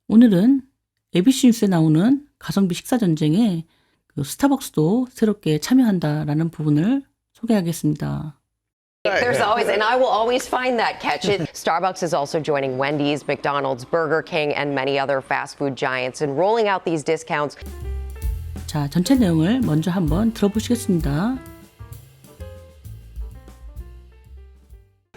오늘은 ABC 뉴스에 나오는 가성비 식사 전쟁에 스타벅스도 새롭게 참여한다라는 부분을 소개하겠습니다. There's always, and I will always find that catch. Starbucks is also joining Wendy's, McDonald's, Burger King, and many other fast food giants in rolling out these discounts. 자, 전체 내용을 먼저 한번 들어보시겠습니다.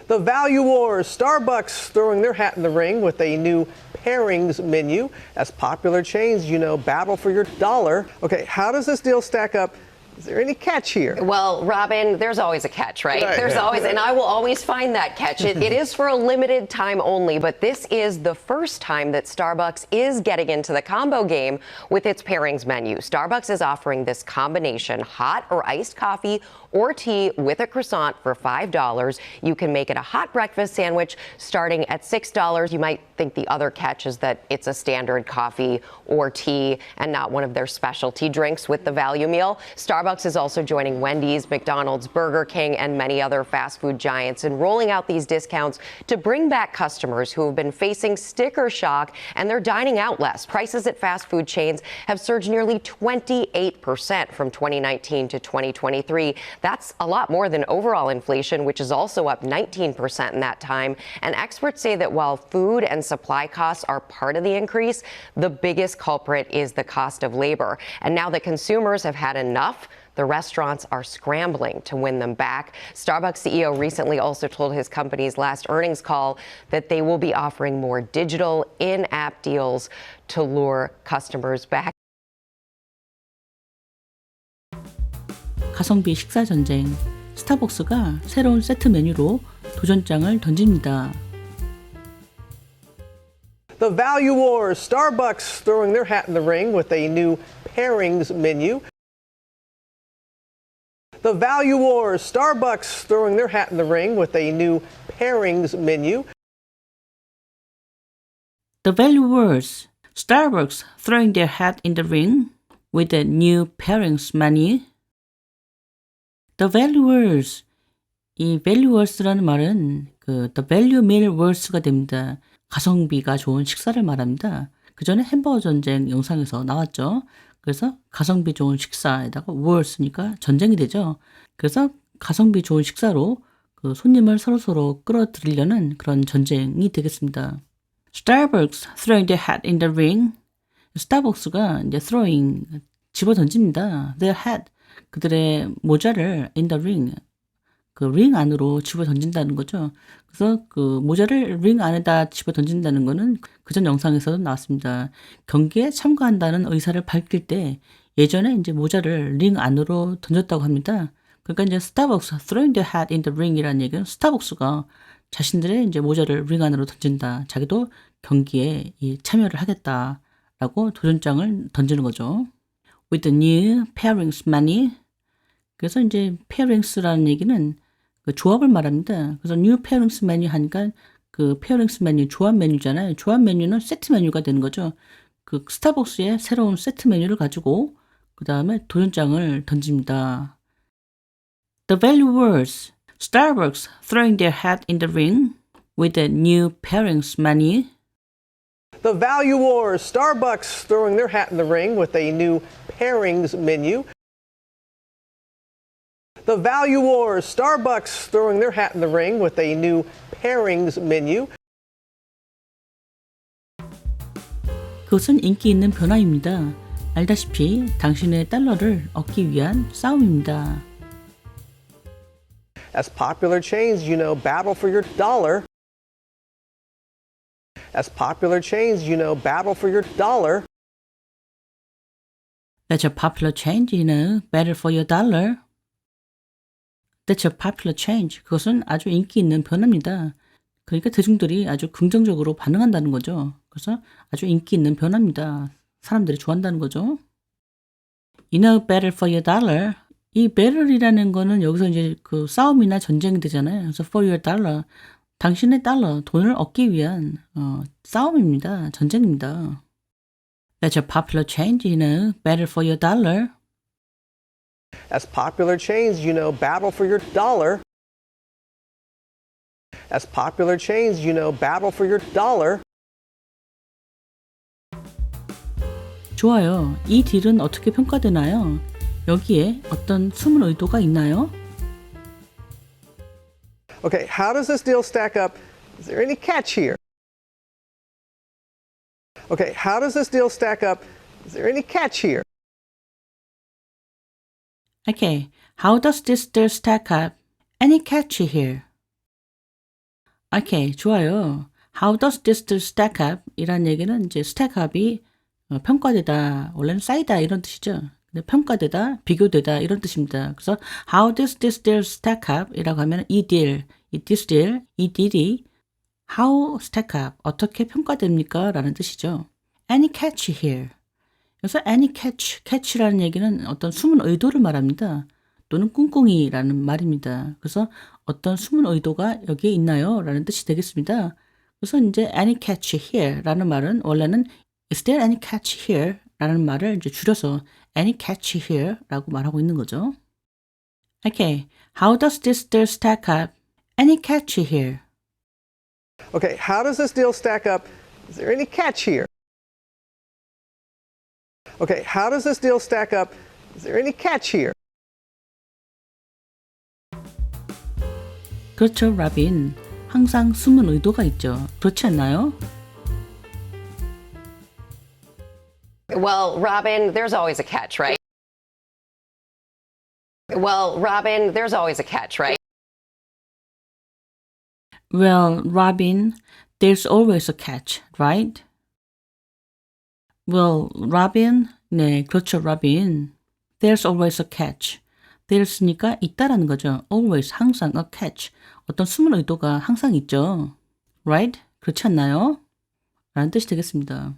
The Value Wars, Starbucks throwing their hat in the ring with a new pairings menu. As popular chains, battle for your dollar. Okay, how does this deal stack up? Is there any catch here? Well, Robin, there's always a catch, right? Right. There's always, and I will always find that catch. It is for a limited time only, but this is the first time that Starbucks is getting into the combo game with its pairings menu. Starbucks is offering this combination hot or iced coffee or tea with a croissant for $5. You can make it a hot breakfast sandwich starting at $6. You might think the other catch is that it's a standard coffee or tea and not one of their specialty drinks with the value meal. Starbucks is also joining Wendy's, McDonald's, Burger King, and many other fast food giants in rolling out these discounts to bring back customers who have been facing sticker shock and they're dining out less. Prices at fast food chains have surged nearly 28% from 2019 to 2023. That's a lot more than overall inflation, which is also up 19% in that time. And experts say that while food and supply costs are part of the increase, the biggest culprit is the cost of labor. And now that consumers have had enough, the restaurants are scrambling to win them back. Starbucks CEO recently also told his company's last earnings call that they will be offering more digital in-app deals to lure customers back. 가성비 식사 전쟁. 스타벅스가 새로운 세트 메뉴로 도전장을 던집니다. The Value Wars, Starbucks throwing their hat in the ring with a new pairings menu. The Value Wars, Starbucks throwing their hat in the ring with a new pairings menu. The Value Wars. Starbucks throwing their hat in the ring with a new pairings menu. The Value Wars. 이 Value Wars라는 말은 The Value Meal Wars가 됩니다. 가성비가 좋은 식사를 말합니다. 그 전에 햄버거 전쟁 영상에서 나왔죠. 그래서 가성비 좋은 식사에다가 Wars니까 전쟁이 되죠. 그래서 가성비 좋은 식사로 손님을 서로서로 끌어들이려는 그런 전쟁이 되겠습니다. Starbucks throwing their hat in the ring. 스타벅스가 이제 throwing 집어 던집니다. Their hat 그들의 모자를 in the ring 링 안으로 집어 던진다는 거죠. 그래서 모자를 링 안에다 집어 던진다는 거는 그전 영상에서도 나왔습니다. 경기에 참가한다는 의사를 밝힐 때 예전에 이제 모자를 링 안으로 던졌다고 합니다. 그러니까 이제 스타벅스 throwing their hat in the ring이라는 얘기는 스타벅스가 자신들의 이제 모자를 링 안으로 던진다. 자기도 경기에 참여를 하겠다라고 도전장을 던지는 거죠. With the new pairings menu. 그래서 이제 pairings라는 얘기는 조합을 말합니다. 그래서 new pairings menu 하니까 pairings 메뉴 조합 메뉴잖아요. 조합 메뉴는 세트 메뉴가 되는 거죠. 스타벅스의 새로운 세트 메뉴를 가지고 그 다음에 도전장을 던집니다. The Value Wars. Starbucks throwing their hat in the ring with a new pairings menu. The Value Wars, Starbucks throwing their hat in the ring with a new pairings menu. The Value Wars, Starbucks throwing their hat in the ring with a new pairings menu. 그것은 인기 있는 변화입니다. 알다시피 당신의 달러를 얻기 위한 싸움입니다. As popular chains, battle for your dollar. As popular chains, battle for your dollar. That's a popular change, better for your dollar. That's a popular change. 그것은 아주 인기 있는 변화입니다. 그러니까 대중들이 아주 긍정적으로 반응한다는 거죠. 그래서 아주 인기 있는 변화입니다. 사람들이 좋아한다는 거죠. better for your dollar. 이 better이라는 거는 여기서 이제 싸움이나 전쟁이 되잖아요. 그래서 for your dollar. 당신의 달러, 돈을 얻기 위한 싸움입니다. 전쟁입니다. That's a popular change, better for your dollar. As popular chains, battle for your dollar. As popular chains, battle for your dollar. 좋아요. 이 딜은 어떻게 평가되나요? 여기에 어떤 숨은 의도가 있나요? Okay, how does this deal stack up? Is there any catch here? Okay, how does this deal stack up? Is there any catch here? Okay, how does this deal stack up? Any catch here? Okay, 좋아요. How does this deal stack up? 이란 얘기는 이제 stack up이 평가되다, 원래는 쌓이다 이런 뜻이죠. 근데 평가되다, 비교되다 이런 뜻입니다. 그래서 how does this deal stack up? 이라고 하면 이 deal, 이 this deal, 이 deal이 how stack up, 어떻게 평가됩니까? 라는 뜻이죠. Any catch here? 그래서 any catch라는 얘기는 어떤 숨은 의도를 말합니다. 또는 꿍꿍이라는 말입니다. 그래서 어떤 숨은 의도가 여기에 있나요? 라는 뜻이 되겠습니다. 그래서 이제 any catch here 라는 말은 원래는 is there any catch here? 라는 말을 이제 줄여서 any catch here 라고 말하고 있는 거죠. Okay, how does this deal stack up? Any catch here? Okay, how does this deal stack up? Is there any catch here? Okay, how does this deal stack up? Is there any catch here? 그렇죠, 라빈. 항상 숨은 의도가 있죠. 그렇지 않나요? Well, Robin, there's always a catch, right? Well, Robin, there's always a catch, right? Well, Robin, there's always a catch, right? Well, Robin, 네, 그렇죠, Robin. There's always a catch. There's니까 있다라는 거죠. Always, 항상, a catch. 어떤 숨은 의도가 항상 있죠. Right? 그렇지 않나요? 라는 뜻이 되겠습니다.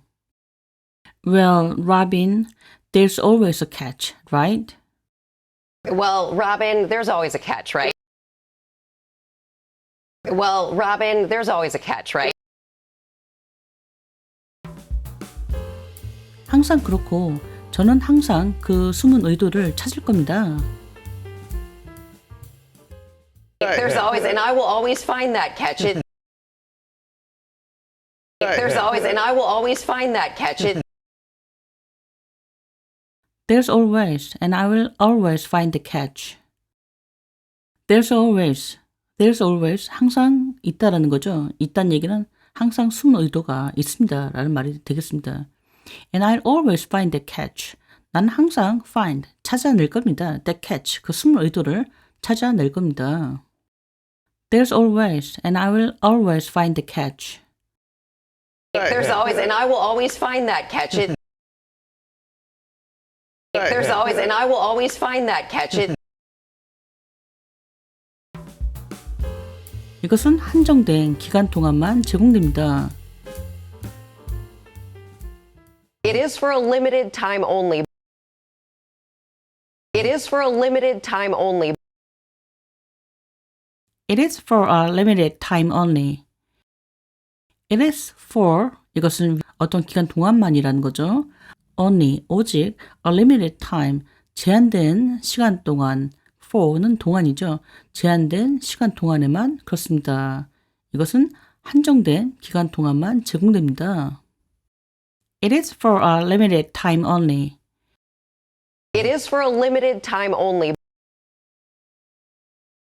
Well, Robin, there's always a catch, right? Well, Robin, there's always a catch, right? Well, Robin, there's always a catch, right? 항상 그렇고 저는 항상 그 숨은 의도를 찾을 겁니다. There's always, and I will always find that catch. There's always, and I will always find that catch. There's always, and I will always find the catch. There's always, 항상 있다라는 거죠. 있다는 얘기는 항상 숨은 의도가 있습니다. 라는 말이 되겠습니다. And I'll always find the catch. 나는 항상 find, 찾아낼 겁니다. The catch, 그 숨은 의도를 찾아낼 겁니다. There's always, and I will always find the catch. There's always, and I will always find that catch. There's always, and I will always find that catch. 이것은 한정된 기간 동안만 제공됩니다. It is for a limited time only. It is for a limited time only. It is for a limited time only. It is for, 이것은 어떤 기간 동안만이라는 거죠. Only, 오직, a limited time, 제한된 시간 동안, for는 동안이죠. 제한된 시간 동안에만 그렇습니다. 이것은 한정된 기간 동안만 제공됩니다. It is for a limited time only. It is for a limited time only.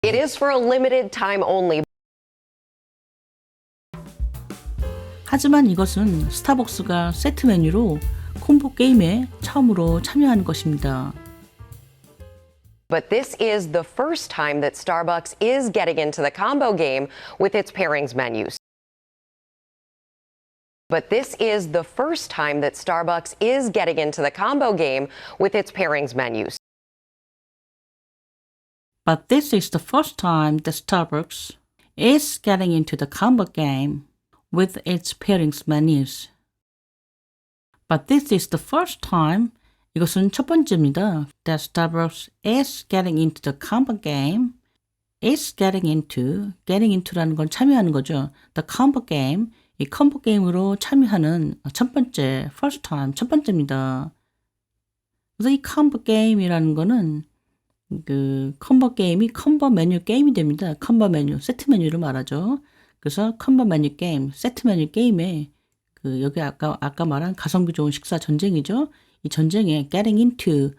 It is for a limited time only. 하지만 이것은 스타벅스가 세트 메뉴로 콤보 게임에 처음으로 참여하는 것입니다. But this is the first time that Starbucks is getting into the combo game with its pairings menus. But this is the first time that Starbucks is getting into the combo game with its pairings menus. But this is the first time that Starbucks is getting into the combo game with its pairings menus. But this is the first time, 이것은 첫 번째입니다. That Starbucks is getting into the combo game. is getting into라는 건 참여하는 거죠. The combo game, 이 컴보 게임으로 참여하는 첫 번째, first time, 첫 번째입니다. 그래서 이 컴보 게임이라는 거는 그 컴보 게임이 컴보 메뉴 게임이 됩니다. 컴보 메뉴, 세트 메뉴를 말하죠. 그래서 컴보 메뉴 게임, 세트 메뉴 게임에 그 여기 아까 말한 가성비 좋은 식사 전쟁이죠. 이 전쟁에 getting into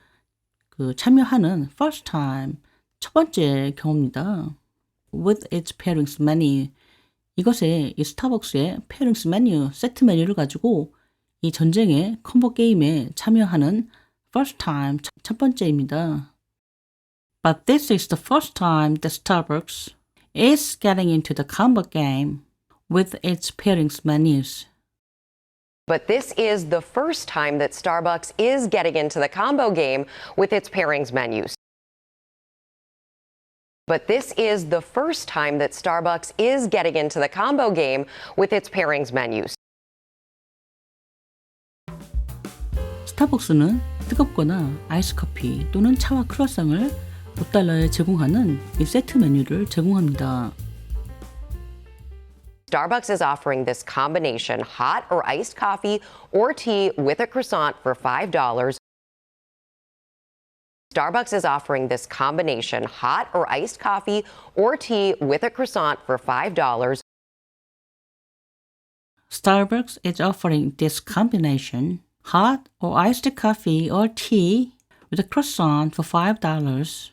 그 참여하는 first time 첫 번째 경우입니다. With its pairings menu 이것에 이 스타벅스의 pairings 메뉴 세트 메뉴를 가지고 이 전쟁의 콤보 게임에 참여하는 first time 첫 번째입니다. But this is the first time that Starbucks is getting into the combo game with its pairings menus. But this is the first time that Starbucks is getting into the combo game with its pairings menus. But this is the first time that Starbucks is getting into the combo game with its pairings menus. 스타벅스는 뜨겁거나 아이스 커피 또는 차와 크루아상을 $5에 제공하는 이 세트 메뉴를 제공합니다. Starbucks is offering this combination hot or iced coffee or tea with a croissant for $5. Starbucks is offering this combination hot or iced coffee or tea with a croissant for $5. Starbucks is offering this combination hot or iced coffee or tea with a croissant for $5.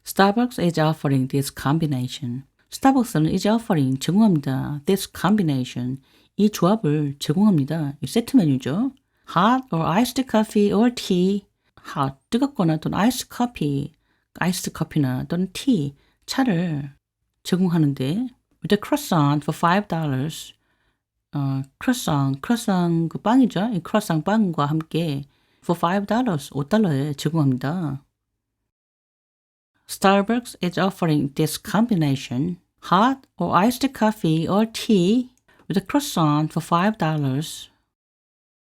Starbucks is offering this combination. 스타벅스는 is offering 제공합니다. This combination 이 조합을 제공합니다. 이 세트 메뉴죠. Hot or iced coffee or tea. hot 뜨겁거나 또는 iced coffee, 아이스 커피나 또는 tea 차를 제공하는데 with a croissant for $5. 크로상 그 빵이죠. 이 크로상 빵과 함께 for $5, $5에 제공합니다. Starbucks is offering this combination, hot or iced coffee or tea with a croissant for $5.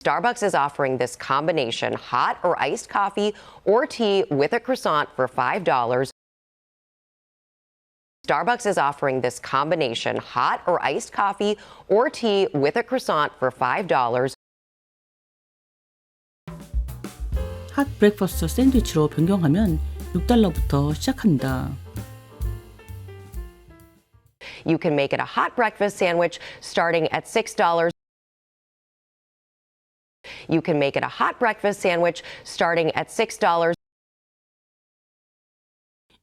Starbucks is offering this combination hot or iced coffee or tea with a croissant for $5. Starbucks is offering this combination hot or iced coffee or tea with a croissant for $5. 핫 브렉퍼스트 샌드위치로 변경하면 $6부터 시작합니다. You can make it a hot breakfast sandwich starting at $6. You can make it a hot breakfast sandwich starting at $6.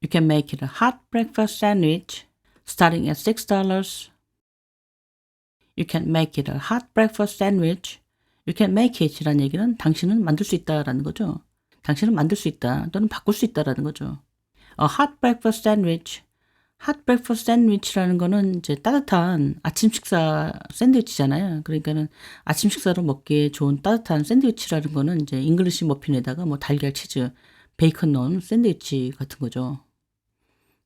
You can make it a hot breakfast sandwich starting at $6. You can make it a hot breakfast sandwich. You can make it이라는 얘기는 당신은 만들 수 있다라는 거죠. 당신은 만들 수 있다 또는 바꿀 수 있다라는 거죠. A hot breakfast sandwich. hot breakfast sandwich라는 거는 이제 따뜻한 아침 식사 샌드위치잖아요. 그러니까는 아침 식사로 먹기에 좋은 따뜻한 샌드위치라는 거는 이제 잉글리시 머핀에다가 뭐 달걀, 치즈, 베이컨 넣은 샌드위치 같은 거죠.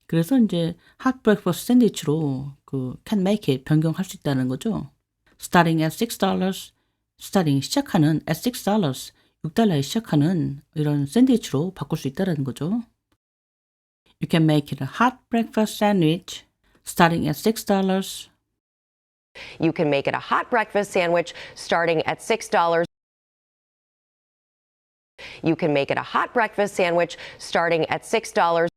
그래서 이제 hot breakfast 샌드위치로 그 can make it 변경할 수 있다는 거죠. Starting at $6. starting 시작하는 at $6. $6에 시작하는 이런 샌드위치로 바꿀 수 있다는 거죠. You can make it a hot breakfast sandwich starting at $6. You can make it a hot breakfast sandwich starting at $6. You can make it a hot breakfast sandwich starting at $6.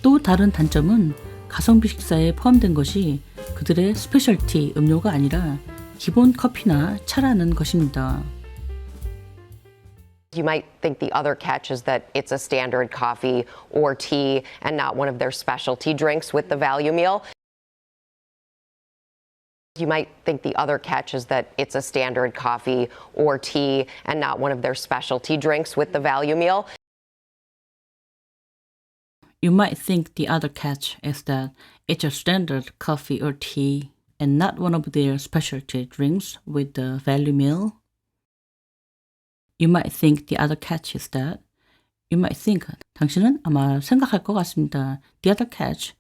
또 다른 단점은 가성비 식사에 포함된 것이 그들의 스페셜티 음료가 아니라 기본 커피나 차라는 것입니다. You might think the other catch is that it's a standard coffee or tea and not one of their specialty drinks with the value meal. You might think the other catch is that it's a standard coffee or tea and not one of their specialty drinks with the value meal. You might think the other catch is that it's a standard coffee or tea and not one of their specialty drinks with the value meal. You might think the other catch is that. You might think. 당신은 아마 생각할 것 같습니다. The other catch.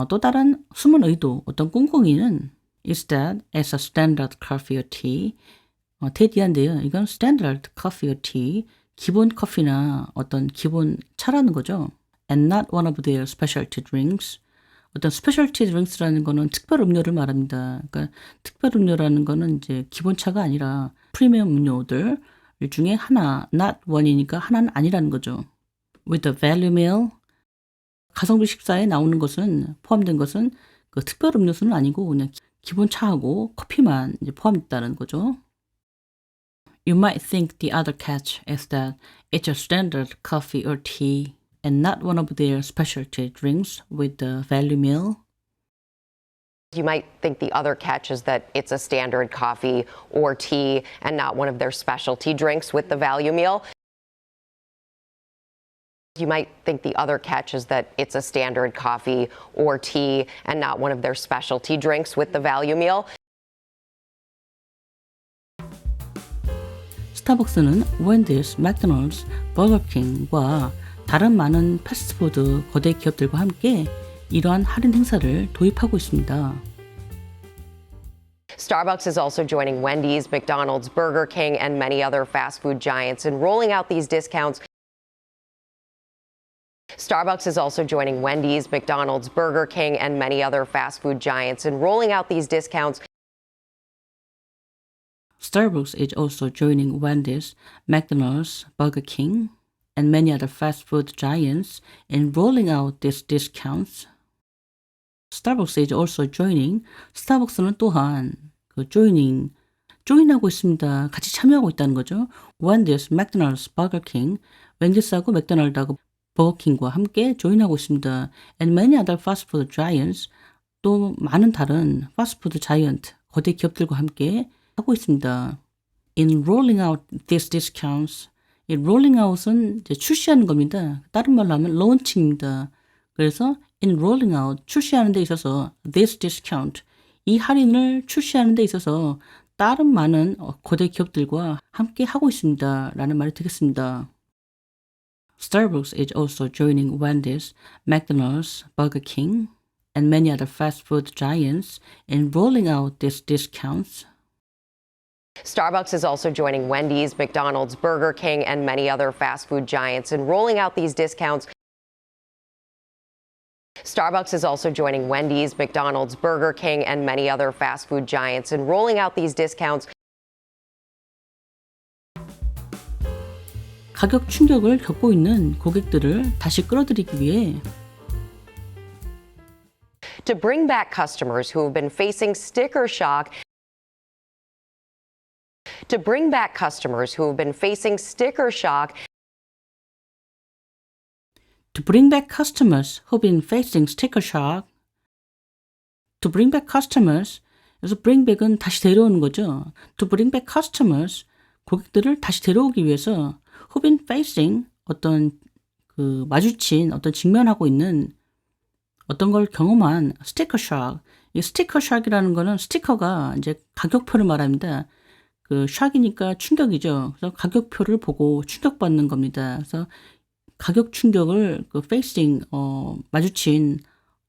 또 다른 숨은 의도, 어떤 꿍꿍이는 is that it's a standard coffee or tea. 대디한데요. 이건 standard coffee or tea. 기본 커피나 어떤 기본 차라는 거죠. And not one of their specialty drinks. 어떤 specialty drinks라는 거는 특별 음료를 말합니다. 그러니까 특별 음료라는 거는 이제 기본차가 아니라 프리미엄 음료들 중에 하나, not one이니까 하나는 아니라는 거죠. With the value meal, 가성비 식사에 나오는 것은 포함된 것은 그 특별 음료수는 아니고 그냥 기본 차하고 커피만 이제 포함됐다는 거죠. You might think the other catch is that it's a standard coffee or tea and not one of their specialty drinks with the value meal. You might think the other catch is that it's a standard coffee or tea and not one of their specialty drinks with the value meal. You might think the other catch is that it's a standard coffee or tea and not one of their specialty drinks with the value meal. 스타벅스는 웬디스, 맥도날드스, 버거킹과 다른 많은 패스트푸드 거대 기업들과 함께 이러한 할인 행사를 도입하고 있습니다. Starbucks is also joining Wendy's, McDonald's, Burger King, and many other fast food giants in rolling out these discounts. Starbucks is also joining Wendy's, McDonald's, Burger King, and many other fast food giants in rolling out these discounts. Starbucks is also joining Wendy's, McDonald's, Burger King, and many other fast food giants in rolling out these discounts. Starbucks is also joining. 스타벅스는 또한 조인하고 있습니다. 같이 참여하고 있다는 거죠. Wendy's, McDonald's, Burger King, 웬디스하고 맥도날드하고 버거킹과 함께 조인하고 있습니다. And many other fast food giants, 또 많은 다른 패스트푸드 자이언트, 거대 기업들과 함께 하고 있습니다. In rolling out these discounts, 이 rolling out은 이제 출시하는 겁니다. 다른 말로 하면 launching입니다. 그래서 in rolling out, 출시하는 데 있어서 this discount, 이 할인을 출시하는 데 있어서 다른 많은 거대 기업들과 함께 하고 있습니다. 라는 말이 되겠습니다. Starbucks is also joining Wendy's, McDonald's, Burger King, and many other fast food giants in rolling out these discounts. Starbucks is also joining Wendy's, McDonald's, Burger King, and many other fast food giants in rolling out these discounts. Starbucks is also joining Wendy's, McDonald's, Burger King, and many other fast food giants in rolling out these discounts. 가격 충격을 겪고 있는 고객들을 다시 끌어들이기 위해 To bring back customers who have been facing sticker shock. To bring back customers who have been facing sticker shock. To bring back customers who've been facing sticker shock. To bring back customers. 그래서 bring back은 다시 데려오는 거죠. To bring back customers. 고객들을 다시 데려오기 위해서 who've been facing 어떤 마주친 어떤 직면하고 있는 어떤 걸 경험한 스티커 샥. 이 스티커 샥이라는 거는 스티커가 이제 가격표를 말합니다. 샥이니까 충격이죠. 그래서 가격표를 보고 충격받는 겁니다. 그래서 가격 충격을 facing 마주친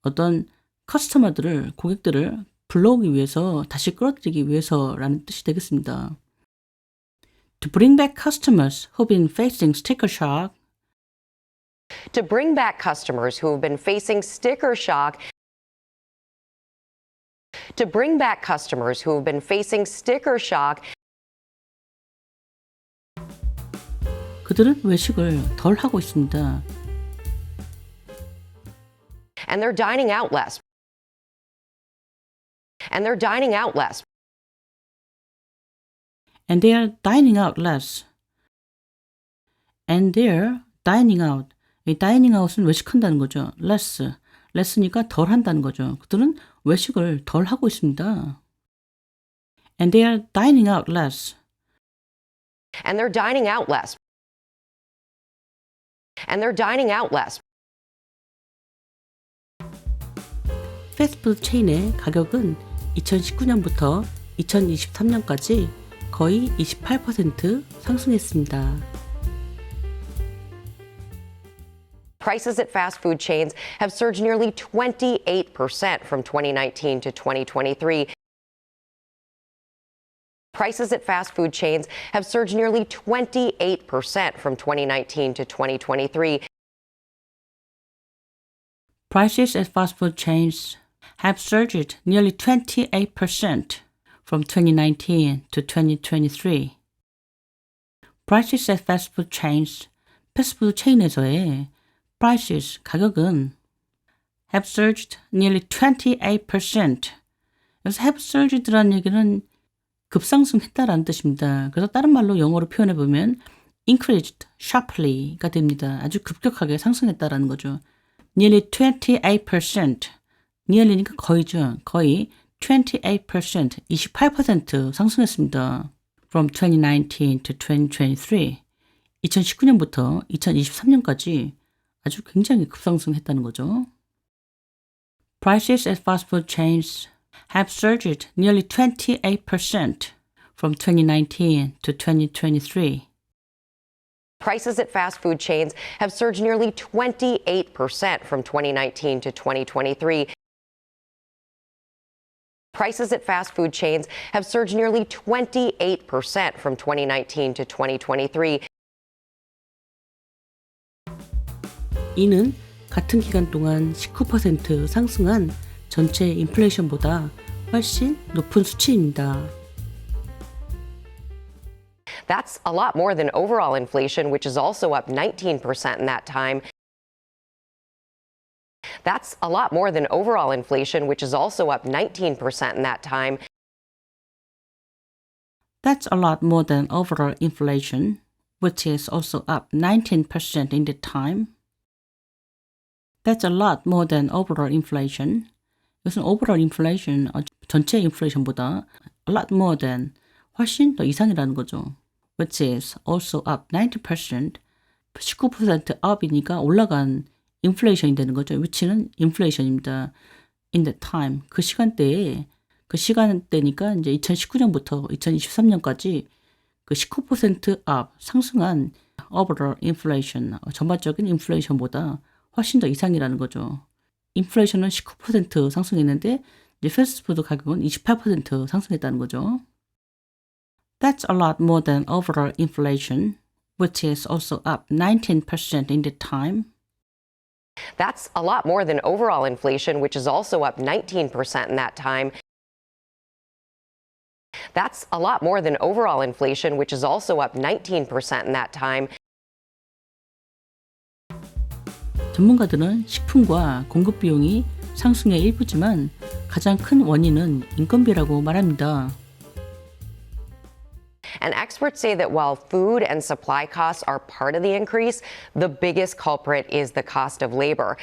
어떤 커스터머들을 고객들을 불러오기 위해서 다시 끌어들이기 위해서라는 뜻이 되겠습니다. To bring back customers who've been facing sticker shock. To bring back customers who have been facing sticker shock. To bring back customers who have been facing sticker shock. 그들은 외식을 덜 하고 있습니다. And they're dining out less. And they're dining out less. And they're dining out less. And they're dining out. 이 dining out은 외식한다는 거죠. less. less니까 덜 한다는 거죠. 그들은 외식을 덜 하고 있습니다. And they're dining out less. And they're dining out less. And they're dining out less. 패스트푸드 체인의 가격은 2019년부터 2023년까지 거의 28% 상승했습니다. Prices at fast food chains have surged nearly 28% from 2019 to 2023. Prices at fast food chains have surged nearly 28% from 2019 to 2023. Prices at fast food chains have surged nearly 28% from 2019 to 2023. Prices at fast food chains, 패스트푸드 체인에서의 prices, 가격은 have surged nearly 28%. 그래서 have surged라는 얘기는 급상승했다라는 뜻입니다. 그래서 다른 말로 영어로 표현해 보면 increased sharply가 됩니다. 아주 급격하게 상승했다라는 거죠. Nearly 28%. nearly니까 거의죠. 거의 28%, 28% 상승했습니다. From 2019 to 2023. 2019년부터 2023년까지 아주 굉장히 급상승했다는 거죠. Prices at fast food chains have surged nearly 28% from 2019 to 2023. Prices at fast food chains have surged nearly 28% from 2019 to 2023. Prices at fast food chains have surged nearly 28% from 2019 to 2023. 이는 같은 기간 동안 19% 상승한 전체 인플레이션보다 훨씬 높은 수치입니다. That's a lot more than overall inflation, which is also up 19% in that time. That's a lot more than overall inflation, which is also up 19% in that time. That's a lot more than overall inflation, which is also up 19% in the time. That's a lot more than overall inflation. 이것은 overall inflation, 전체 인플레이션보다 a lot more than, 훨씬 더 이상이라는 거죠. Which is also up 19%, 19% up이니까 올라간 인플레이션이 되는 거죠. which는 인플레이션입니다. In the time, 그 시간대에, 그 시간대니까 이제 2019년부터 2023년까지 그 19% up, 상승한 overall inflation, 전반적인 인플레이션보다 훨씬 더 이상이라는 거죠. 인플레이션은 19% 상승했는데 이제 패스트푸드 가격은 28% 상승했다는 거죠. That's a lot more than overall inflation, which is also up 19% in the time. That's a lot more than overall inflation, which is also up 19% in that time. That's a lot more than overall inflation, which is also up 19% in that time. 전문가들은 식품과 공급 비용이 상승의 일부지만 가장 큰 원인은 인건비라고 말합니다. And experts say that while food and supply costs are part of the increase, the biggest culprit is the cost of labor.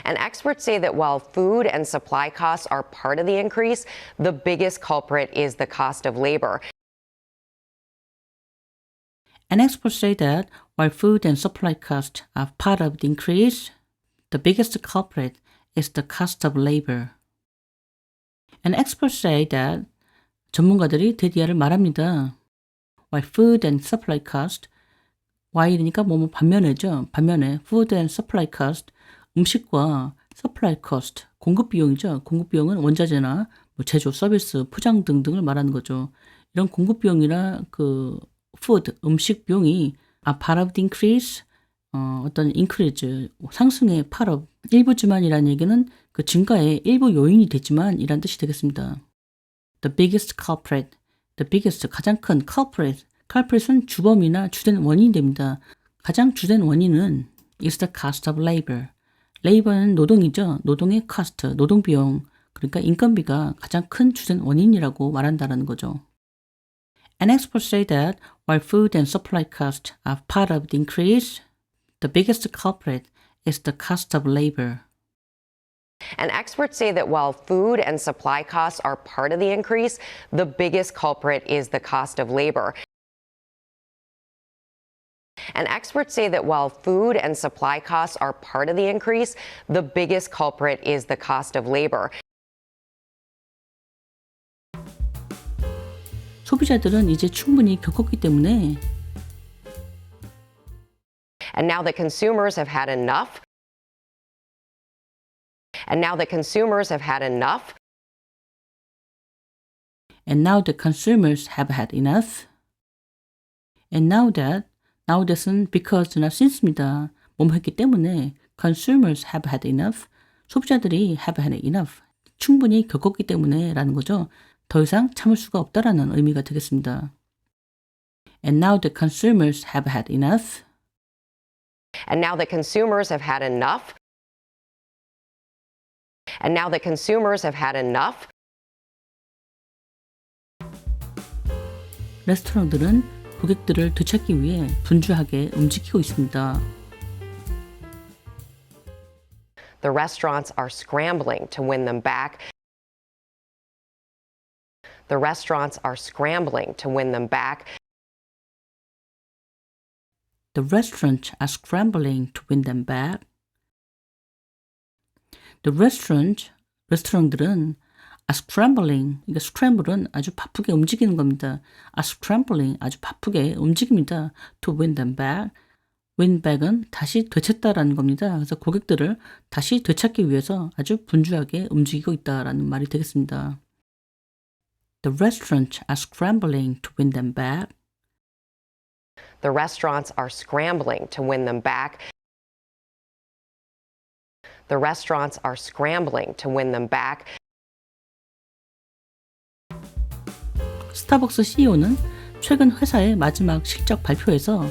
And experts say that while food and supply costs are part of the increase, the biggest culprit is the cost of labor. And experts say that while food and supply costs are part of the increase, the biggest culprit is the cost of labor. And experts say that 전문가들이 드디어를 말합니다. While food and supply cost, while이니까 뭐뭐 반면에죠. 반면에 food and supply cost, 음식과 supply cost, 공급 비용이죠. 공급 비용은 원자재나 뭐 제조, 서비스, 포장 등등을 말하는 거죠. 이런 공급 비용이나 그 food, 음식 비용이 are part of the increase, 어떤 increase, 상승의 part of, 일부지만이라는 얘기는 그 증가의 일부 요인이 되지만 이란 뜻이 되겠습니다. The biggest culprit, the biggest, 가장 큰 culprit, culprit은 주범이나 주된 원인이 됩니다. 가장 주된 원인은 is the cost of labor. labor는 노동이죠. 노동의 cost, 노동 비용, 그러니까 인건비가 가장 큰 주된 원인이라고 말한다는 거죠. And experts say that while food and supply costs are part of the increase, the biggest culprit is the cost of labor. And experts say that while food and supply costs are part of the increase, the biggest culprit is the cost of labor. And experts say that while food and supply costs are part of the increase, the biggest culprit is the cost of labor. 소비자들은 이제 충분히 겪었기 때문에 And now that consumers have had enough. And now that consumers have had enough. And now the consumers have had enough. And now that은 because나 since입니다. 뭐뭐 했기 때문에 consumers have had enough. 소비자들이 have had enough. 충분히 겪었기 때문에 라는 거죠. 더 이상 참을 수가 없다라는 의미가 되겠습니다. And now the consumers have had enough. And now that consumers have had enough. And now that consumers have had enough, 레스토랑들은 고객들을 되찾기 위해 분주하게 움직이고 있습니다. the restaurants are scrambling to win them back. The restaurants are scrambling to win them back. The restaurants are scrambling to win them back. The 레스토랑들은 are scrambling, 그러니까 scramble은 아주 바쁘게 움직이는 겁니다. are scrambling, 아주 바쁘게 움직입니다. to win them back. win back은 다시 되찾다라는 겁니다. 그래서 고객들을 다시 되찾기 위해서 아주 분주하게 움직이고 있다라는 말이 되겠습니다. The restaurants are scrambling to win them back. The restaurants are scrambling to win them back. The restaurants are scrambling to win them back. 스타벅스 CEO는 최근 회사의 마지막 실적 발표에서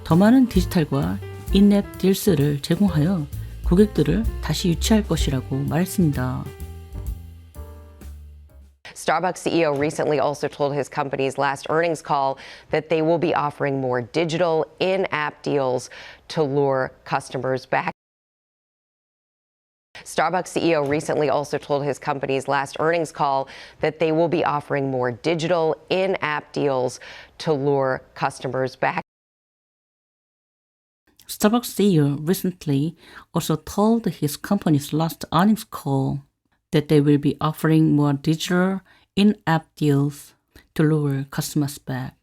더 많은 디지털과 인앱 딜스를 제공하여 고객들을 다시 유치할 것이라고 말했습니다. Starbucks CEO recently also told his company's last earnings call that they will be offering more digital in-app deals to lure customers back. Starbucks CEO recently also told his company's last earnings call that they will be offering more digital in-app deals to lure customers back. Starbucks CEO recently also told his company's last earnings call that they will be offering more digital in-app deals to lure customers back.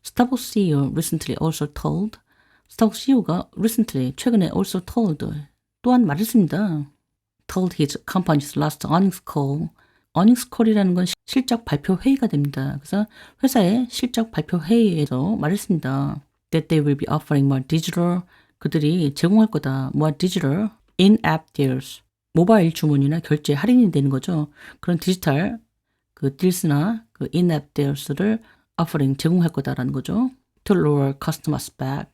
Starbucks CEO recently also told, 스타벅스 CEO가 recently, 최근에 also told, 또한 말했습니다. told his company's last earnings call. earnings call이라는 건 실적 발표 회의가 됩니다. 그래서 회사의 실적 발표 회의에서 말했습니다. that they will be offering more digital, 그들이 제공할 거다. more digital in-app deals. 모바일 주문이나 결제 할인이 되는 거죠. 그런 디지털 그 딜스나 그 in-app deals를 offering 제공할 거다라는 거죠. to lure customers back.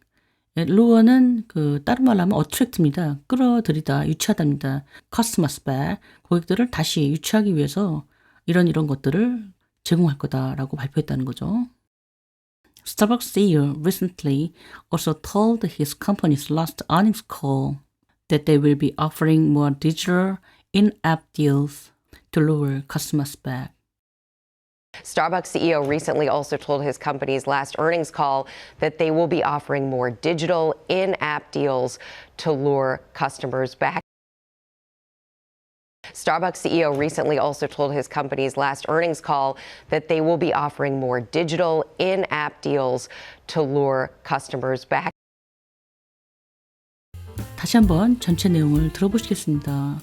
lure는 그 다른 말로 하면 attract입니다. 끌어들이다, 유치하다입니다. customers back. 고객들을 다시 유치하기 위해서 이런 것들을 제공할 거다라고 발표했다는 거죠. Starbucks CEO recently also told his company's last earnings call that they will be offering more digital in-app deals to lure customers back. Starbucks CEO recently also told his company's last earnings call that they will be offering more digital in-app deals to lure customers back. Starbucks CEO recently also told his company's last earnings call that they will be offering more digital in-app deals to lure customers back. 다시 한번 전체 내용을 들어보시겠습니다.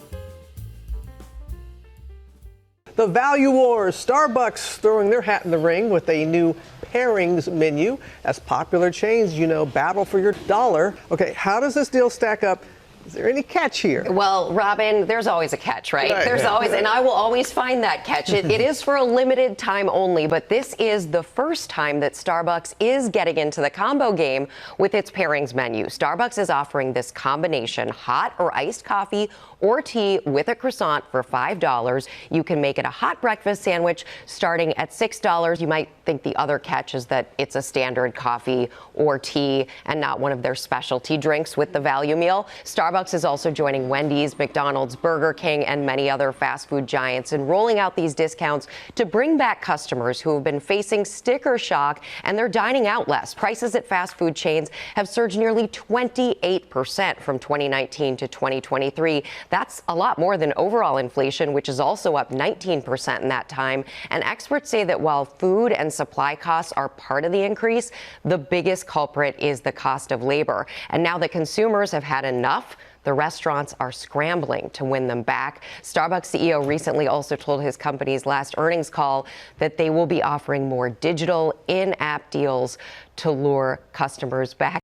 The Value Wars, Starbucks throwing their hat in the ring with a new pairings menu as popular chains, battle for your dollar. Okay, how does this deal stack up? Is there any catch here? Well, Robin, there's always a catch, right? Right. There's always, and I will always find that catch. It is for a limited time only, but this is the first time that Starbucks is getting into the combo game with its pairings menu. Starbucks is offering this combination hot or iced coffee or tea with a croissant for $5. You can make it a hot breakfast sandwich starting at $6. You might think the other catch is that it's a standard coffee or tea and not one of their specialty drinks with the value meal. Starbucks is also joining Wendy's, McDonald's, Burger King, and many other fast food giants in rolling out these discounts to bring back customers who have been facing sticker shock and they're dining out less. Prices at fast food chains have surged nearly 28% from 2019 to 2023. That's a lot more than overall inflation, which is also up 19% in that time. And experts say that while food and supply costs are part of the increase, the biggest culprit is the cost of labor. And now that consumers have had enough, the restaurants are scrambling to win them back. Starbucks CEO recently also told his company's last earnings call that they will be offering more digital in-app deals to lure customers back.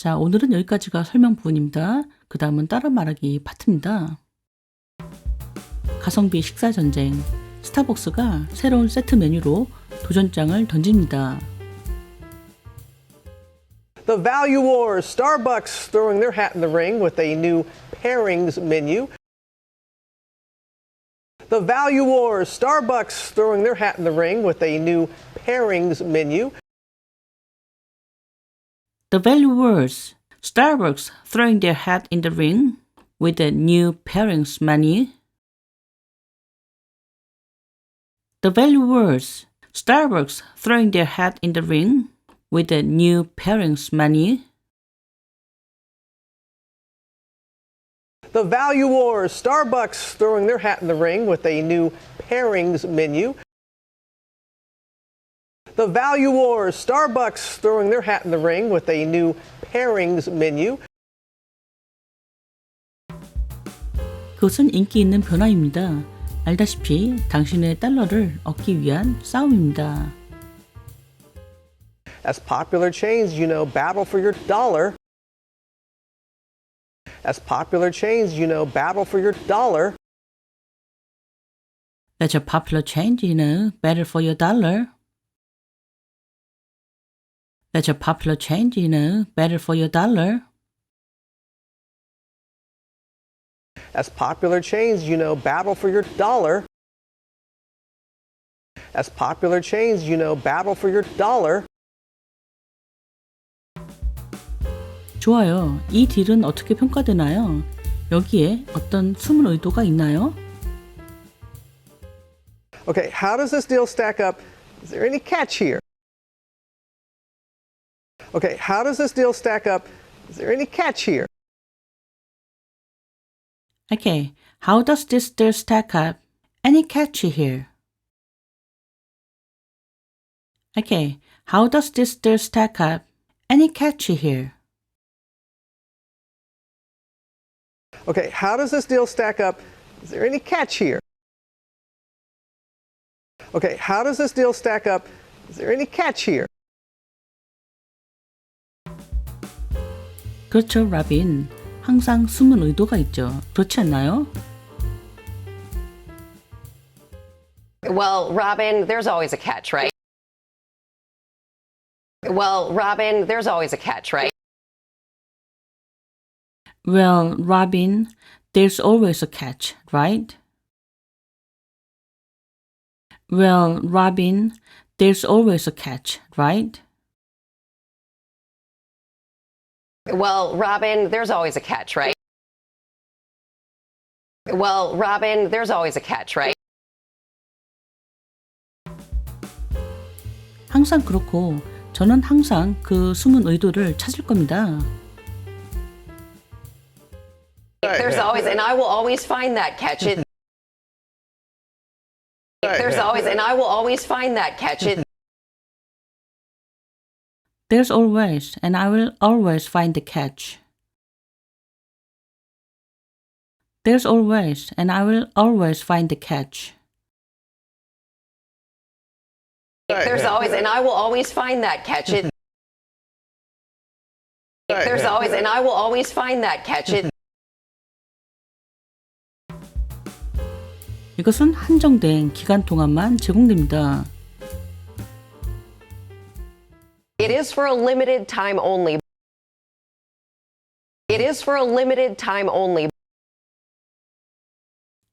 자, 오늘은 여기까지가 설명 부분입니다. 그 다음은 따라 말하기 파트입니다. 가성비 식사 전쟁. 스타벅스가 새로운 세트 메뉴로 도전장을 던집니다. The Value Wars, Starbucks throwing their hat in the ring with a new pairings menu. The Value Wars, Starbucks throwing their hat in the ring with a new pairings menu. The Value Wars, Starbucks throwing their hat in the ring with a new pairings menu. The Value Wars, Starbucks throwing their hat in the ring with a new pairings menu. The Value Wars, Starbucks throwing their hat in the ring with a new pairings menu. The Value Wars, Starbucks throwing their hat in the ring with a new pairings menu. 그것은 인기 있는 변화입니다. 알다시피 당신의 달러를 얻기 위한 싸움입니다. As popular chains, battle for your dollar. As popular chains, battle for your dollar. That's a popular change, better for your dollar. That's a popular change, better for your dollar. As popular chains, battle for your dollar. As popular chains, battle for your dollar. 좋아요. 이 딜은 어떻게 평가되나요? 여기에 어떤 숨은 의도가 있나요? Okay, how does this deal stack up? Is there any catch here? Okay, how does this deal stack up? Is there any catch here? Okay, how does this deal stack up? Any catch here? Okay, how does this deal stack up? Any catch here? Okay, how does this deal stack up? Is there any catch here? Okay, how does this deal stack up? Is there any catch here? 그렇죠, 라빈. 항상 숨은 의도가 있죠. 그렇지 않나요? Well, Robin, there's always a catch, right? Well, Robin, there's always a catch, right? Well, Robin, there's always a catch, right? Well, Robin, there's always a catch, right? Well, Robin, there's always a catch, right? Well, Robin, there's always a catch, right? 항상 그렇고 저는 항상 그 숨은 의도를 찾을 겁니다. There's always, and I will always find that catch. There's always, and I will always find that catch. There's always, and I will always find the catch. There's always, and I will always find the catch. There's always, and I will always find that catch. There's always, and I will always find that catch. 이것은 한정된 기간 동안만 제공됩니다. It is for a limited time only. It is for a limited time only.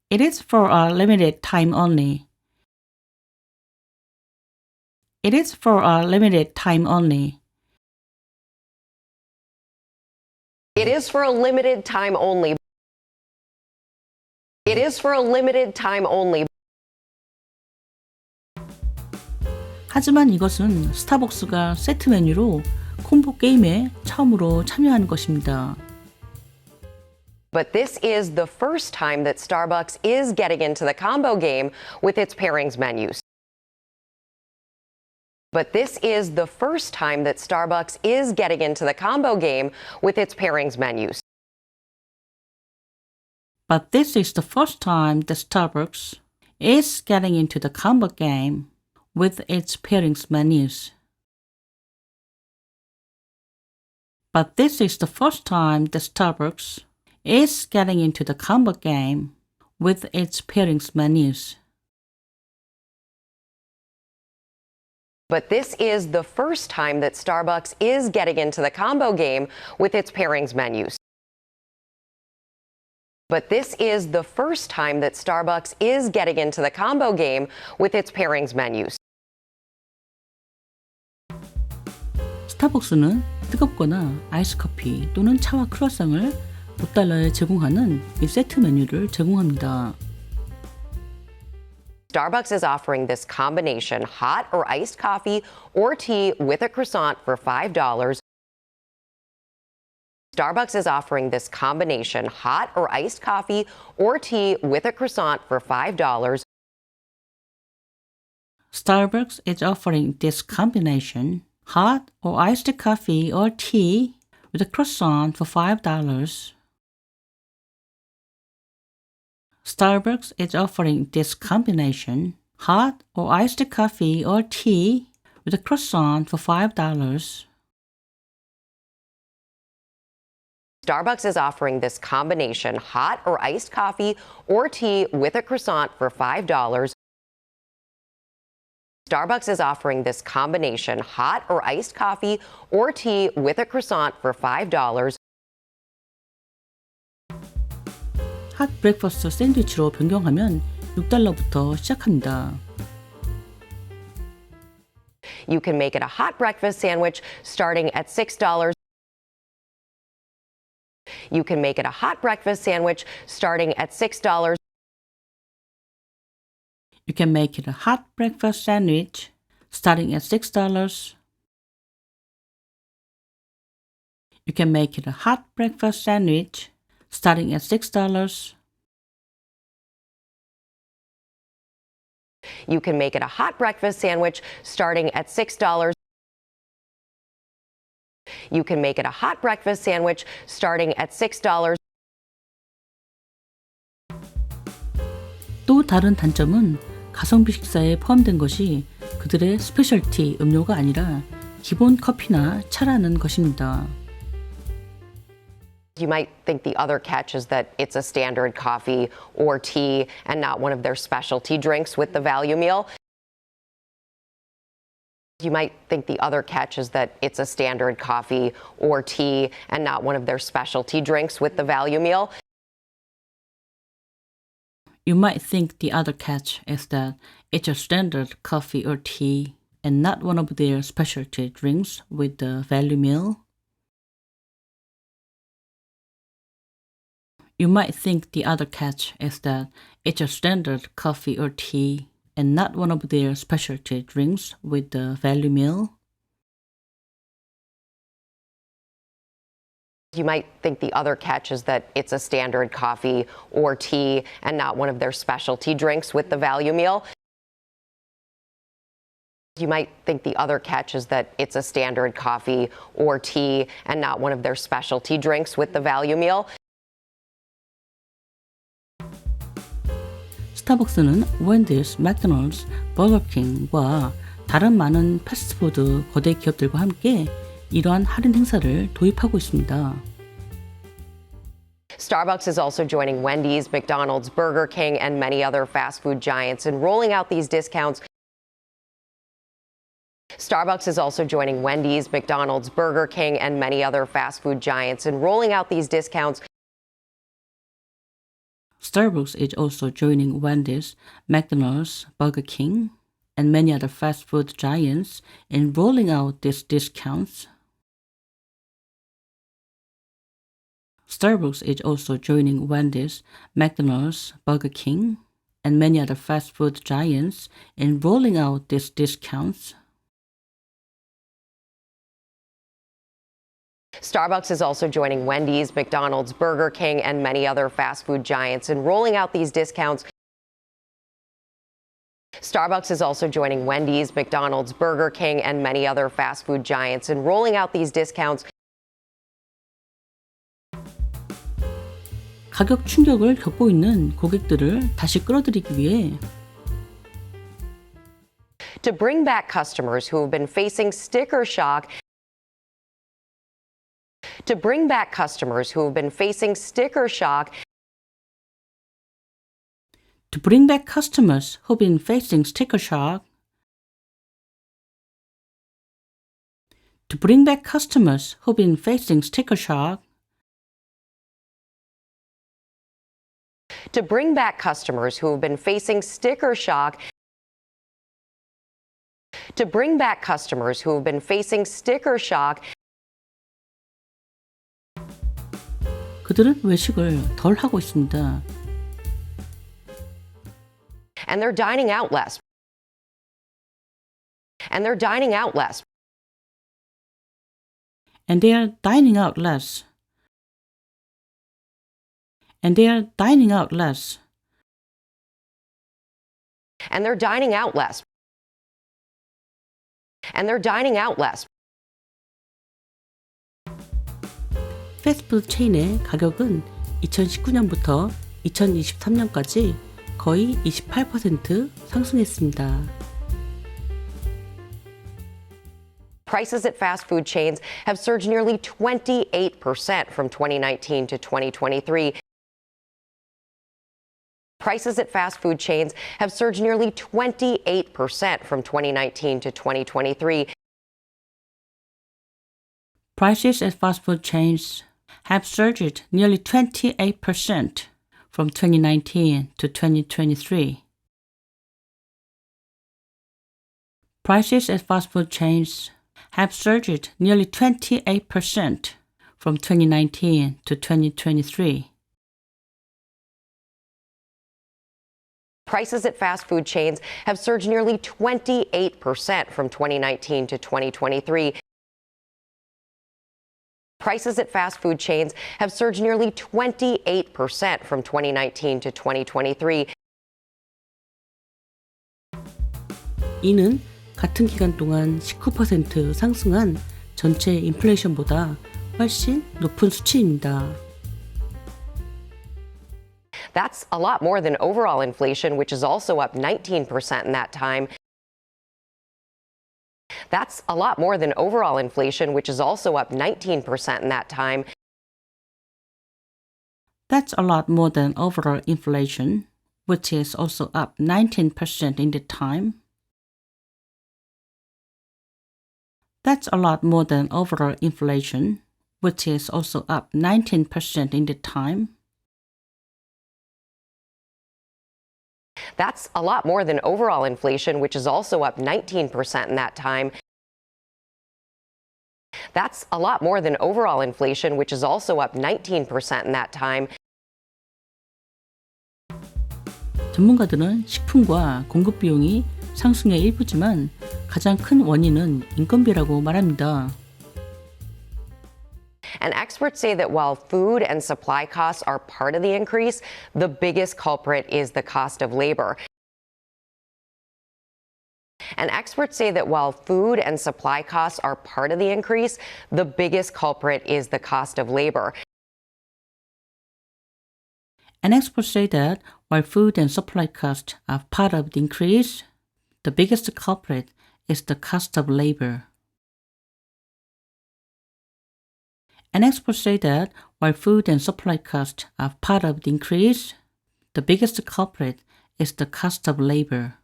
It is for a limited time only. It is for a limited time only. It is for a limited time only. It is for a limited time only. 하지만 이것은 스타벅스가 세트 메뉴로 콤보 게임에 처음으로 참여하는 것입니다. But this is the first time that Starbucks is getting into the combo game with its pairings menus. But this is the first time that Starbucks is getting into the combo game with its pairings menus. But this is the first time that Starbucks is getting into the combo game with its pairings menus. But this is the first time that Starbucks is getting into the combo game with its pairings menus. But this is the first time that Starbucks is getting into the combo game with its pairings menu. But this is the first time that Starbucks is getting into the combo game with its pairings menu. 스타벅스는 뜨겁거나 아이스 커피 또는 차와 크루아상을 $5에 제공하는 이 세트 메뉴를 제공합니다. Starbucks is offering this combination hot or iced coffee or tea with a croissant for $5. Starbucks is offering this combination hot or iced coffee or tea with a croissant for $5. Starbucks is offering this combination hot or iced coffee or tea with a croissant for $5. Starbucks is offering this combination hot or iced coffee or tea with a croissant for $5. Starbucks is offering this combination hot or iced coffee or tea with a croissant for $5. Starbucks is offering this combination hot or iced coffee or tea with a croissant for $5. 핫 브렉퍼스트 샌드위치로 변경하면 $6부터 시작합니다. You can make it a hot breakfast sandwich starting at $6. You can make it a hot breakfast sandwich starting at $6. You can make it a hot breakfast sandwich starting at $6. You can make it a hot breakfast sandwich starting at $6. You can make it a hot breakfast sandwich starting at $6. You can make it a hot breakfast sandwich starting at $6. 또 다른 단점은 가성비 식사에 포함된 것이 그들의 스페셜티 음료가 아니라 기본 커피나 차라는 것입니다. You might think the other catch is that it's a standard coffee or tea and not one of their specialty drinks with the value meal. You might think the other catch is that it's a standard coffee or tea and not one of their specialty drinks with the value meal. You might think the other catch is that it's a standard coffee or tea and not one of their specialty drinks with the value meal. You might think the other catch is that it's a standard coffee or tea and not one of their specialty drinks with the value meal. You might think the other catch is that it's a standard coffee or tea and not one of their specialty drinks with the value meal. You might think the other catch is that it's a standard coffee or tea and not one of their specialty drinks with the value meal. 스타벅스는 웬디스, 맥도날드스, 버거킹과 다른 많은 패스트푸드 거대 기업들과 함께 이러한 할인 행사를 도입하고 있습니다. Starbucks is also joining Wendy's, McDonald's, Burger King, and many other fast food giants in rolling out these discounts. Starbucks is also joining Wendy's, McDonald's, Burger King, and many other fast food giants in rolling out these discounts. Starbucks is also joining Wendy's, McDonald's, Burger King, and many other fast food giants in rolling out these discounts. Starbucks is also joining Wendy's, McDonald's, Burger King, and many other fast food giants in rolling out these discounts. Starbucks is also joining Wendy's, McDonald's, Burger King, and many other fast food giants in rolling out these discounts. Starbucks is also joining Wendy's, McDonald's, Burger King, and many other fast food giants in rolling out these discounts. 가격 충격을 겪고 있는 고객들을 다시 끌어들이기 위해 To bring back customers who have been facing sticker shock. To bring back customers who have been facing sticker shock. To bring back customers who've been facing sticker shock. To bring back customers who've been facing sticker shock. To bring back customers who have been facing sticker shock. To bring back customers who have been facing sticker shock. 그들은 외식을 덜 하고 있습니다. And they're dining out less. And they're dining out less. And they are dining out less. And they are dining out less. And they're dining out less. And they're dining out less. 패스트푸드 체인의 가격은 2019년부터 2023년까지 거의 28% 상승했습니다. Prices at fast food chains have surged nearly 28% from 2019 to 2023. Prices at fast food chains have surged nearly 28% from 2019 to 2023. Prices at fast food chains have surged nearly 28% from 2019 to 2023. Prices at fast food chains have surged nearly 28% from 2019 to 2023. Prices at fast food chains have surged nearly 28% from 2019 to 2023. Prices at fast food chains have surged nearly 28% from 2019 to 2023. 이는 같은 기간 동안 19% 상승한 전체 인플레이션보다 훨씬 높은 수치입니다. That's a lot more than overall inflation, which is also up 19% in that time. That's a lot more than overall inflation, which is also up 19% in that time. That's a lot more than overall inflation, which is also up 19% in the time. That's a lot more than overall inflation, which is also up 19% in the time. That's a lot more than overall inflation, which is also up 19% in that time. That's a lot more than overall inflation, which is also up 19% in that time. 전문가들은 식품과 공급 비용이 상승의 일부지만 가장 큰 원인은 인건비라고 말합니다. And experts say that while food and supply costs are part of the increase, the biggest culprit is the cost of labor. And experts say that while food and supply costs are part of the increase, the biggest culprit is the cost of labor. And experts say that while food and supply costs are part of the increase, the biggest culprit is the cost of labor. And experts say that while food and supply costs are part of the increase, the biggest culprit is the cost of labor.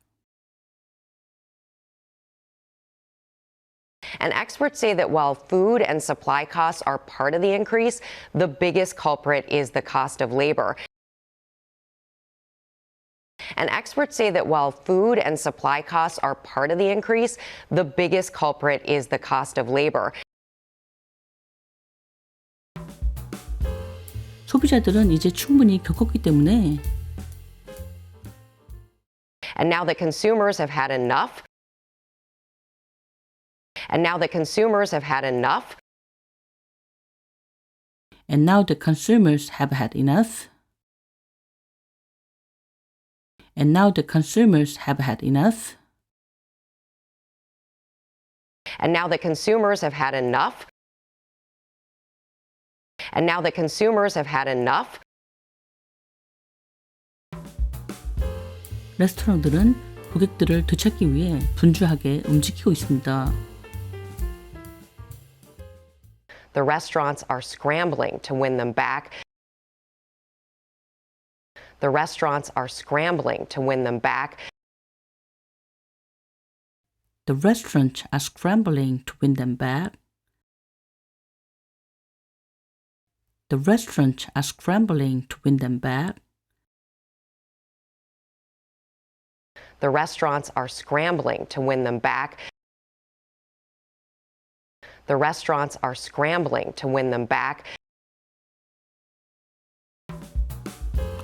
And experts say that while food and supply costs are part of the increase, the biggest culprit is the cost of labor. And experts say that while food and supply costs are part of the increase, the biggest culprit is the cost of labor. 소비자들은 이제 충분히 겪었기 때문에 And now that consumers have had enough. And now that consumers have had enough. And now the consumers have had enough. And now the consumers have had enough. And now that consumers have had enough. And now that consumers have had enough. 레스토랑들은 고객들을 되찾기 위해 분주하게 움직이고 있습니다. The restaurants are scrambling to win them back. The restaurants are scrambling to win them back. The restaurants are scrambling to win them back. The restaurants are scrambling to win them back. The restaurants are scrambling to win them back. The restaurants are scrambling to win them back.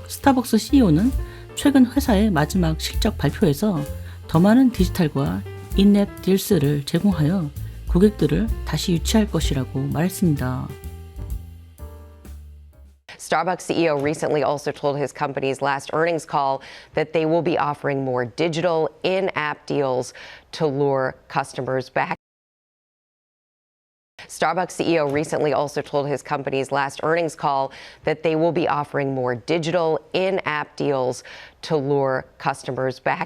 스타벅스 CEO는 최근 회사의 마지막 실적 발표에서 더 많은 디지털과 인앱 딜스를 제공하여 고객들을 다시 유치할 것이라고 말했습니다. Starbucks CEO recently also told his company's last earnings call that they will be offering more digital in-app deals to lure customers back. Starbucks CEO recently also told his company's last earnings call that they will be offering more digital in-app deals to lure customers back.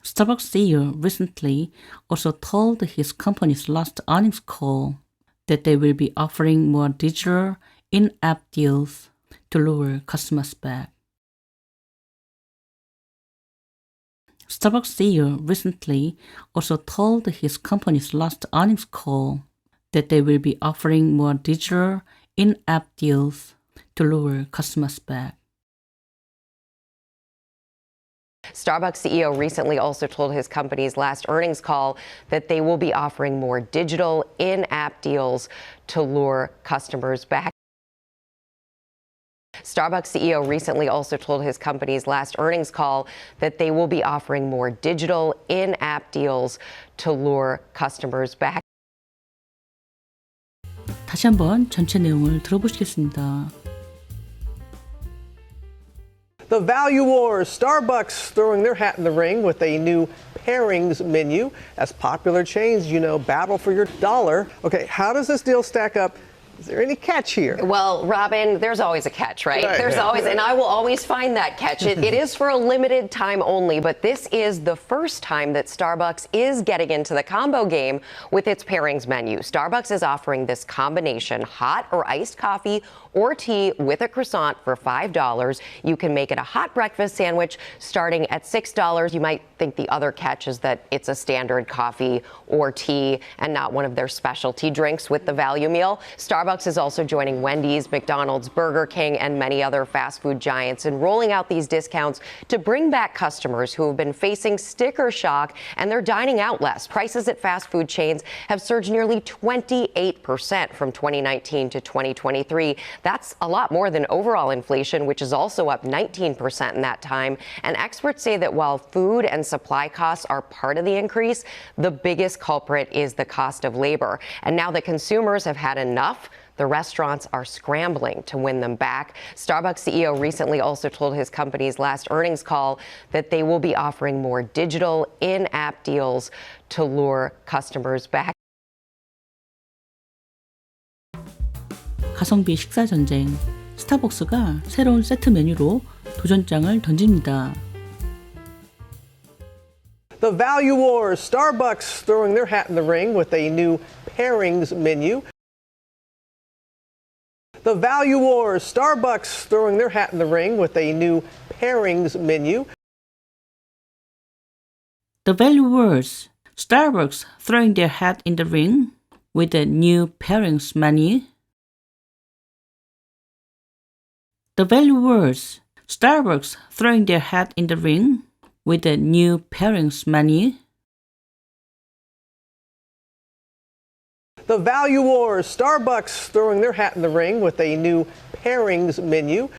Starbucks CEO recently also told his company's last earnings call that they will be offering more digital in-app deals to lure customers back. Starbucks CEO recently also told his company's last earnings call that they will be offering more digital in-app deals to lure customers back. Starbucks CEO recently also told his company's last earnings call that they will be offering more digital in-app deals to lure customers back. Starbucks CEO recently also told his company's last earnings call that they will be offering more digital in-app deals to lure customers back. 다시 한번 전체 내용을 들어보시겠습니다. The Value Wars, Starbucks throwing their hat in the ring with a new pairings menu as popular chains, battle for your dollar. Okay, how does this deal stack up? Is there any catch here? Well, Robin, there's always a catch, right? Right. There's always, and I will always find that catch. It is for a limited time only, but this is the first time that Starbucks is getting into the combo game with its pairings menu. Starbucks is offering this combination hot or iced coffee or tea with a croissant for $5. You can make it a hot breakfast sandwich starting at $6. You might think the other catch is that it's a standard coffee or tea and not one of their specialty drinks with the value meal. Starbucks is also joining Wendy's, McDonald's, Burger King, and many other fast food giants in rolling out these discounts to bring back customers who have been facing sticker shock and they're dining out less. Prices at fast food chains have surged nearly 28% from 2019 to 2023. That's a lot more than overall inflation, which is also up 19% in that time. And experts say that while food and supply costs are part of the increase, the biggest culprit is the cost of labor. And now that consumers have had enough, the restaurants are scrambling to win them back. Starbucks CEO recently also told his company's last earnings call that they will be offering more digital in-app deals to lure customers back. 가성비 식사 전쟁. 스타벅스가 새로운 세트 메뉴로 도전장을 던집니다. The Value Wars, Starbucks throwing their hat in the ring with a new pairings menu. The Value Wars, Starbucks throwing their hat in the ring with a new pairings menu. The Value Wars. Starbucks throwing their hat in the ring with a new pairings menu. The Value Wars. Starbucks throwing their hat in the ring with a new pairings menu. The Value Wars, Starbucks throwing their hat in the ring with a new pairings menu.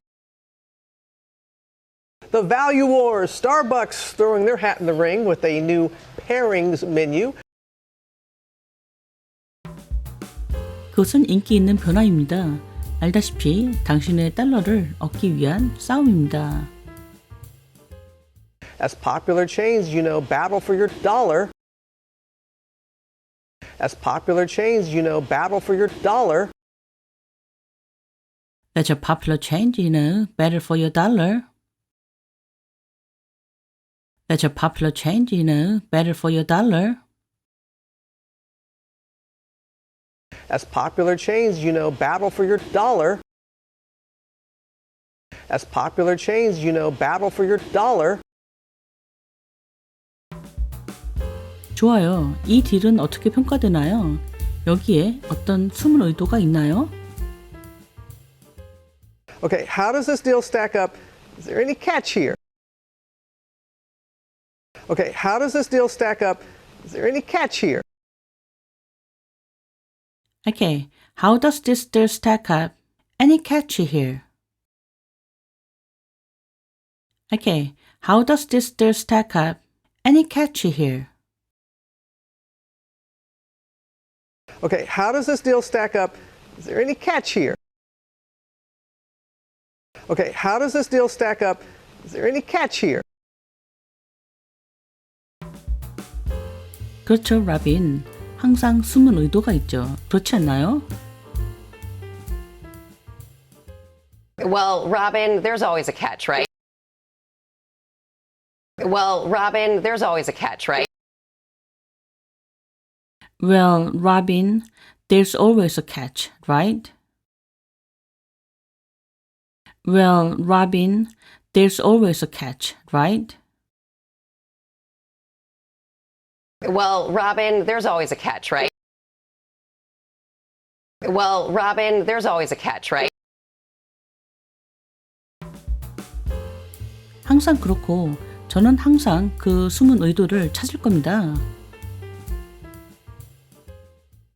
The Value Wars, Starbucks throwing their hat in the ring with a new pairings menu. 그것은 인기 있는 변화입니다. 알다시피 당신의 달러를 얻기 위한 싸움입니다. As popular chains, battle for your dollar. As popular chains, battle for your dollar. That's a popular change, better for your dollar. That's a popular change, better for your dollar. As popular chains, battle for your dollar. As popular chains, battle for your dollar. 좋아요. 이 딜은 어떻게 평가되나요? 여기에 어떤 숨은 의도가 있나요? Okay, how does this deal stack up? Is there any catch here? Okay, how does this deal stack up? Is there any catch here? Okay, how does this deal stack up? Any catch here? Okay, how does this deal stack up? Any catch here? Okay, how does this deal stack up? Is there any catch here? Okay, how does this deal stack up? Is there any catch here? 그렇죠, 라빈. 항상 숨은 의도가 있죠. 그렇지 않나요? Well, Robin, there's always a catch, right? Well, Robin, there's always a catch, right? Well, Robin, there's always a catch, right? Well, Robin, there's always a catch, right? Well, Robin, there's always a catch, right? Well, Robin, there's always a catch, right? 항상 그렇고 저는 항상 그 숨은 의도를 찾을 겁니다.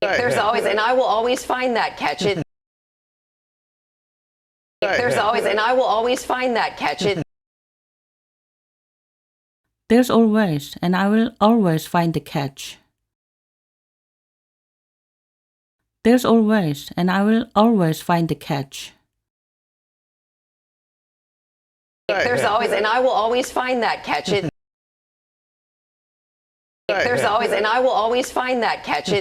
There's always, and I will always find that catch. There's always, and I will always find that catch. There's always, and I will always find the catch. There's always, and I will always find the catch. There's always, and I will always find that catch. There's always, and I will always find that catch.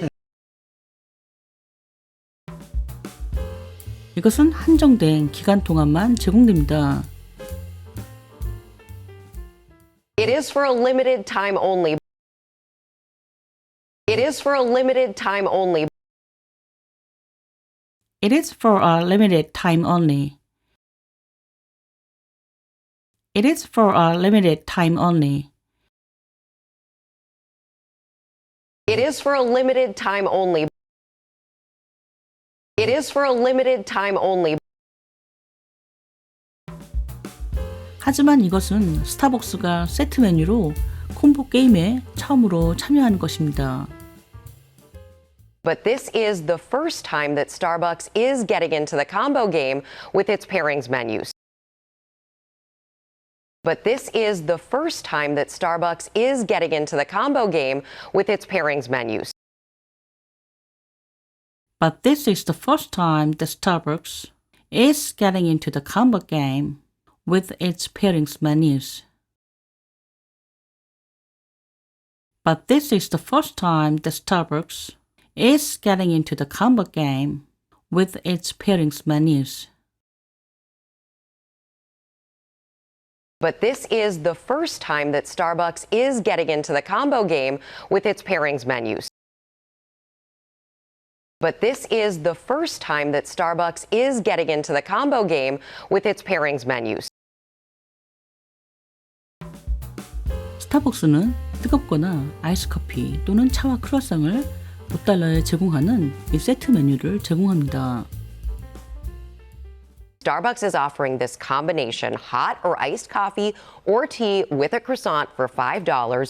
이것은 한정된 기간 동안만 제공됩니다. It is for a limited time only. It is for a limited time only. It is for a limited time only. It is for a limited time only. It is for a limited time only. It is for a limited time only. 하지만 이것은 스타벅스가 세트 메뉴로 콤보 게임에 처음으로 참여하는 것입니다. But this is the first time that Starbucks is getting into the combo game with its pairings menus. But this is the first time that Starbucks is getting into the combo game with its pairings menus. But this is the first time that Starbucks is getting into the combo game with its pairings menus. But this is the first time that Starbucks is getting into the combo game with its pairings menus. But this is the first time that Starbucks is getting into the combo game with its pairings menus. But this is the first time that Starbucks is getting into the combo game with its pairings menus. 스타벅스는 뜨겁거나 아이스 커피 또는 차와 크루아상을 $5에 제공하는 이 세트 메뉴를 제공합니다. Starbucks is offering this combination hot or iced coffee or tea with a croissant for $5.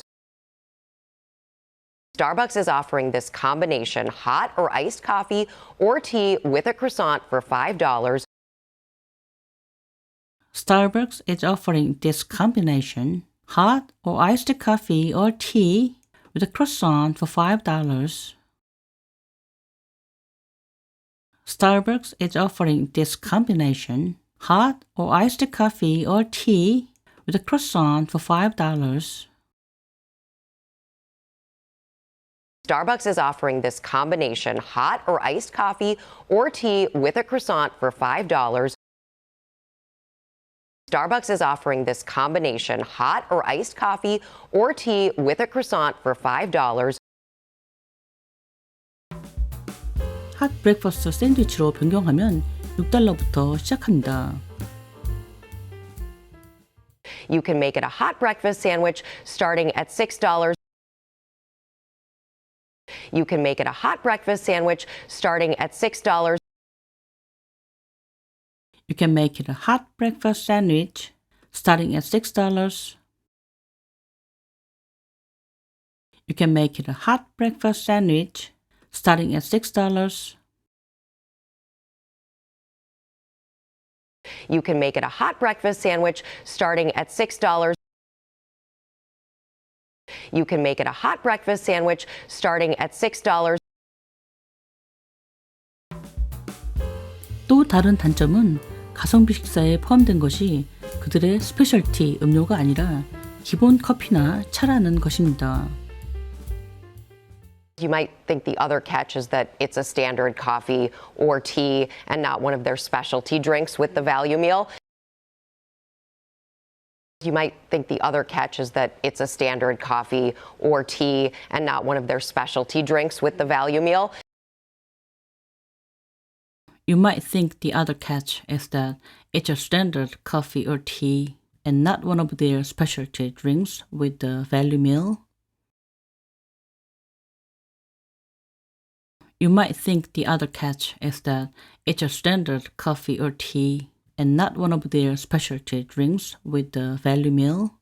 Starbucks is offering this combination hot or iced coffee or tea with a croissant for $5. Starbucks is offering this combination hot or iced coffee or tea with a croissant for $5. Starbucks is offering this combination hot or iced coffee or tea with a croissant for $5. Starbucks is offering this combination hot or iced coffee or tea with a croissant for $5. Starbucks is offering this combination hot or iced coffee or tea with a croissant for $5. 핫 브렉퍼스트 샌드위치로 변경하면 $6부터 시작합니다. You can make it a hot breakfast sandwich starting at $6. You can make it a hot breakfast sandwich starting at $6. You can make it a hot breakfast sandwich starting at $6. You can make it a hot breakfast sandwich starting at $6. You can make it a hot breakfast sandwich starting at $6. You can make it a hot breakfast sandwich starting at $6. 또 다른 단점은 가성비 식사에 포함된 것이 그들의 스페셜티 음료가 아니라 기본 커피나 차라는 것입니다. You might think the other catch is that it's a standard coffee or tea and not one of their specialty drinks with the value meal. You might think the other catch is that it's a standard coffee or tea and not one of their specialty drinks with the value meal. You might think the other catch is that it's a standard coffee or tea and not one of their specialty drinks with the value meal. You might think the other catch is that it's a standard coffee or tea and not one of their specialty drinks with the value meal.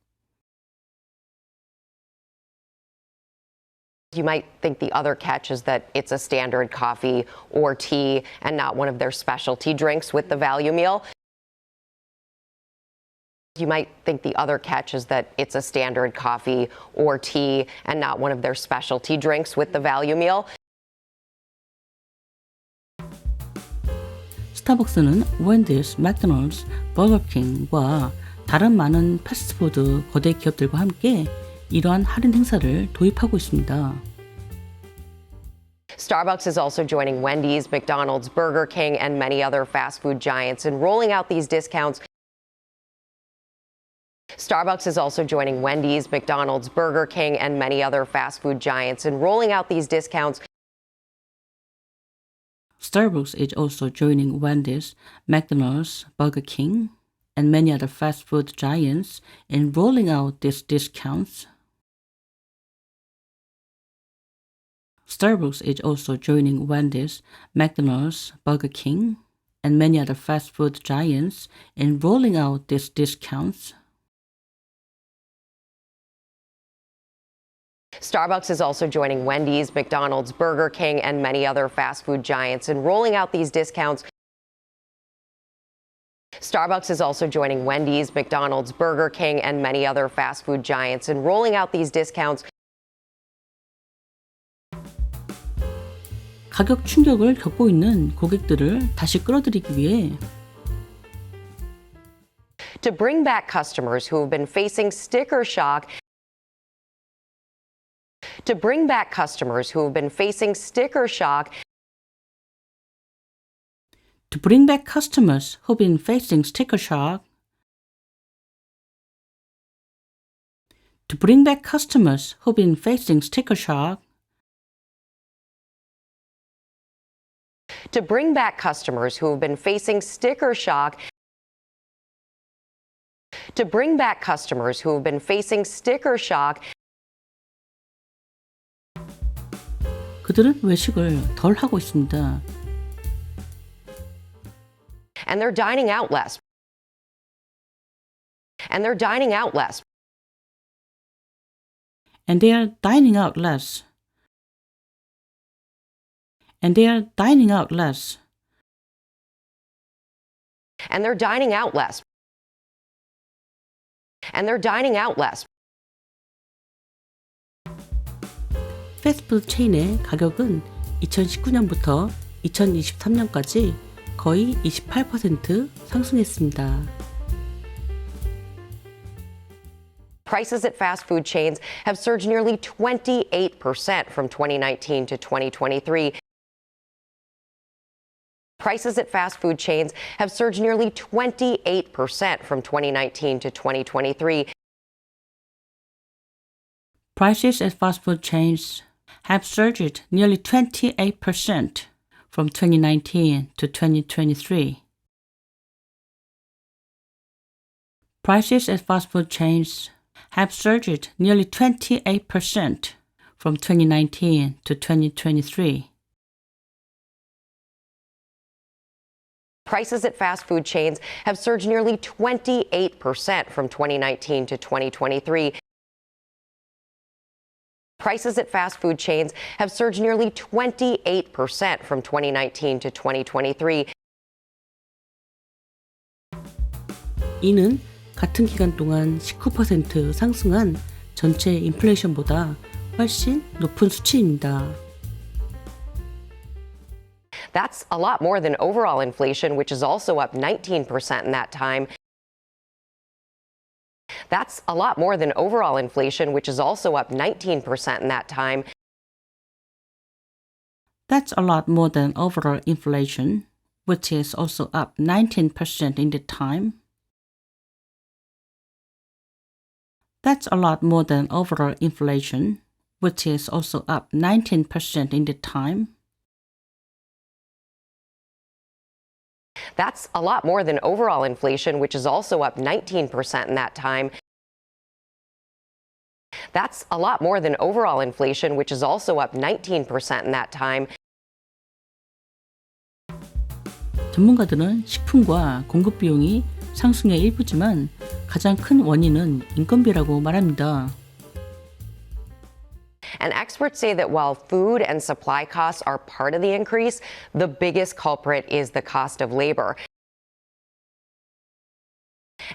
You might think the other catch is that it's a standard coffee or tea and not one of their specialty drinks with the value meal. You might think the other catch is that it's a standard coffee or tea and not one of their specialty drinks with the value meal. 스타벅스는 웬디스, 맥도날드스, 버거킹과 다른 많은 패스트푸드 거대 기업들과 함께 이러한 할인 행사를 도입하고 있습니다. Starbucks is also joining Wendy's, McDonald's, Burger King, and many other fast food giants in rolling out these discounts. Starbucks is also joining Wendy's, McDonald's, Burger King, and many other fast food giants in rolling out these discounts. Starbucks is also joining Wendy's, McDonald's, Burger King, and many other fast food giants in rolling out these discounts. Starbucks is also joining Wendy's, McDonald's, Burger King, and many other fast food giants in rolling out these discounts. Starbucks is also joining Wendy's, McDonald's, Burger King, and many other fast food giants in rolling out these discounts. Starbucks is also joining Wendy's, McDonald's, Burger King, and many other fast food giants in rolling out these discounts. 가격 충격을 겪고 있는 고객들을 다시 끌어들이기 위해 To bring back customers who have been facing sticker shock. To bring back customers who have been facing sticker shock. To bring back customers who've been facing sticker shock. To bring back customers who've been facing sticker shock. To bring back customers who have been facing sticker shock. To bring back customers who have been facing sticker shock. 그들은 외식을 덜 하고 있습니다. And they're dining out less. And they're dining out less. And they are dining out less. And they are dining out less. And they're dining out less. And they're dining out less. 패스트푸드 체인의 가격은 2019년부터 2023년까지 거의 28% 상승했습니다. Prices at fast food chains have surged nearly 28% from 2019 to 2023. Prices at fast food chains have surged nearly 28% from 2019 to 2023. Prices at fast food chains have surged nearly 28% from 2019 to 2023. Prices at fast food chains have surged nearly 28% from 2019 to 2023. Prices at fast food chains have surged nearly 28% from 2019 to 2023. Prices at fast food chains have surged nearly 28% from 2019 to 2023. 이는 같은 기간 동안 19% 상승한 전체 인플레이션보다 훨씬 높은 수치입니다. That's a lot more than overall inflation, which is also up 19% in that time. That's a lot more than overall inflation, which is also up 19% in that time. That's a lot more than overall inflation, which is also up 19% in the time. That's a lot more than overall inflation, which is also up 19% in the time. That's a lot more than overall inflation, which is also up 19% in that time. That's a lot more than overall inflation, which is also up 19% in that time. 전문가들은 식품과 공급 비용이 상승의 일부지만 가장 큰 원인은 인건비라고 말합니다. And experts say that while food and supply costs are part of the increase, the biggest culprit is the cost of labor.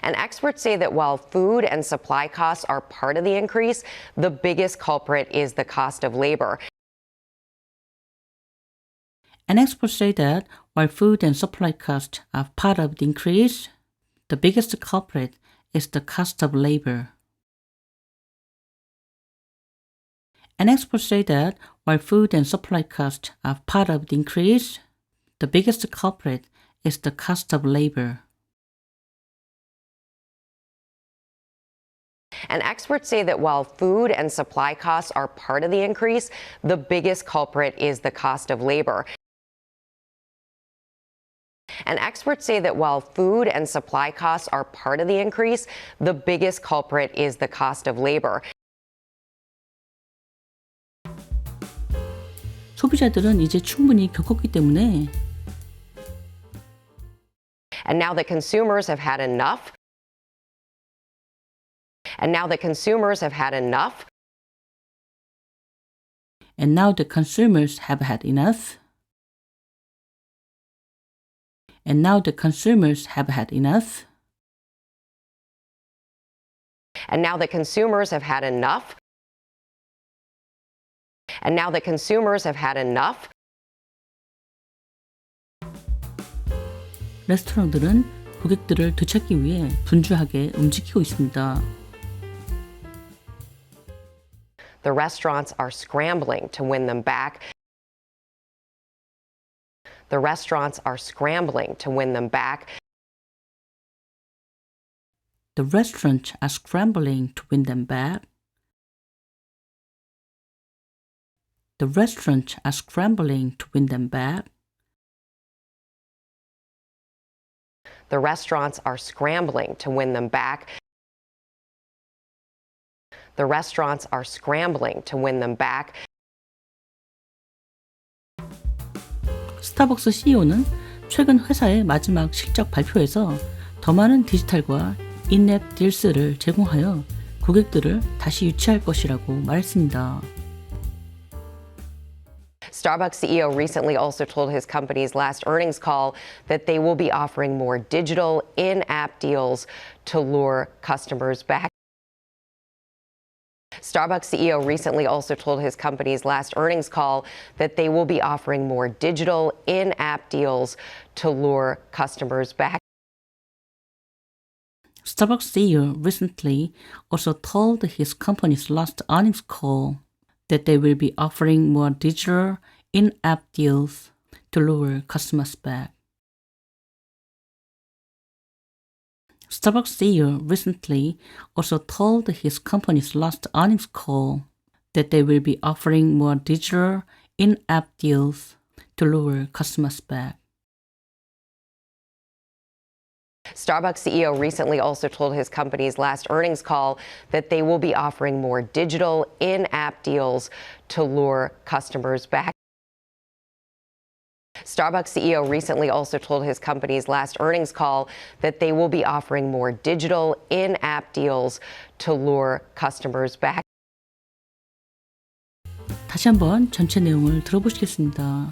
And experts say that while food and supply costs are part of the increase, the biggest culprit is the cost of labor. And experts say that while food and supply costs are part of the increase, the biggest culprit is the cost of labor. And experts say that while food and supply costs are part of the increase, the biggest culprit is the cost of labor. And experts say that while food and supply costs are part of the increase, the biggest culprit is the cost of labor. And experts say that while food and supply costs are part of the increase, the biggest culprit is the cost of labor. 소비자들은 이제 충분히 겪었기 때문에 And now that consumers have had enough. And now that consumers have had enough. And now the consumers have had enough. And now the consumers have had enough. And now that consumers have had enough. And now that consumers have had enough. 레스토랑들은 고객들을 되찾기 위해 분주하게 움직이고 있습니다. The restaurants are scrambling to win them back. The restaurants are scrambling to win them back. The restaurants are scrambling to win them back. The restaurants are scrambling to win them back. The restaurants are scrambling to win them back. The restaurants are scrambling to win them back. 스타벅스 CEO는 최근 회사의 마지막 실적 발표에서 더 많은 디지털과 인앱 딜스를 제공하여 고객들을 다시 유치할 것이라고 말했습니다. Starbucks CEO recently also told his company's last earnings call that they will be offering more digital in-app deals to lure customers back. Starbucks CEO recently also told his company's last earnings call that they will be offering more digital in-app deals to lure customers back. Starbucks CEO recently also told his company's last earnings call that they will be offering more digital in-app deals to lure customers back. Starbucks CEO recently also told his company's last earnings call that they will be offering more digital in-app deals to lure customers back. Starbucks CEO recently also told his company's last earnings call that they will be offering more digital in-app deals to lure customers back. Starbucks CEO recently also told his company's last earnings call that they will be offering more digital in-app deals to lure customers back. 다시 한번 전체 내용을 들어보시겠습니다.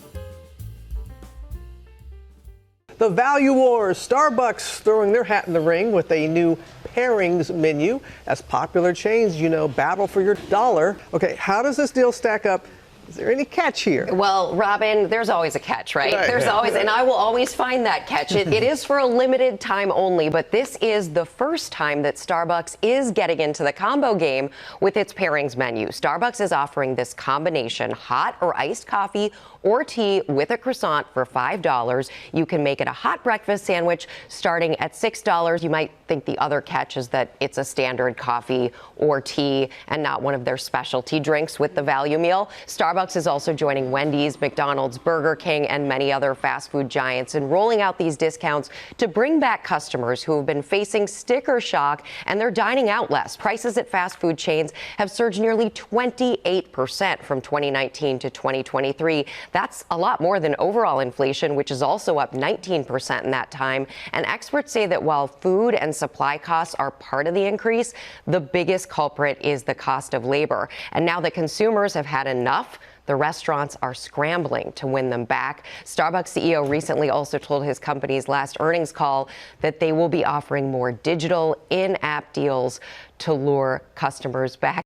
The Value Wars, Starbucks throwing their hat in the ring with a new pairings menu as popular chains, battle for your dollar. Okay, how does this deal stack up? Is there any catch here? Well, Robin, there's always a catch, right? Right. There's always, and I will always find that catch. It is for a limited time only, but this is the first time that Starbucks is getting into the combo game with its pairings menu. Starbucks is offering this combination hot or iced coffee or tea with a croissant for $5. You can make it a hot breakfast sandwich starting at $6. You might think the other catch is that it's a standard coffee or tea and not one of their specialty drinks with the value meal. Starbucks is also joining Wendy's, McDonald's, Burger King, and many other fast food giants in rolling out these discounts to bring back customers who have been facing sticker shock and they're dining out less. Prices at fast food chains have surged nearly 28% from 2019 to 2023. That's a lot more than overall inflation, which is also up 19% in that time. And experts say that while food and supply costs are part of the increase, the biggest culprit is the cost of labor. And now that consumers have had enough, the restaurants are scrambling to win them back. Starbucks CEO recently also told his company's last earnings call that they will be offering more digital in-app deals to lure customers back.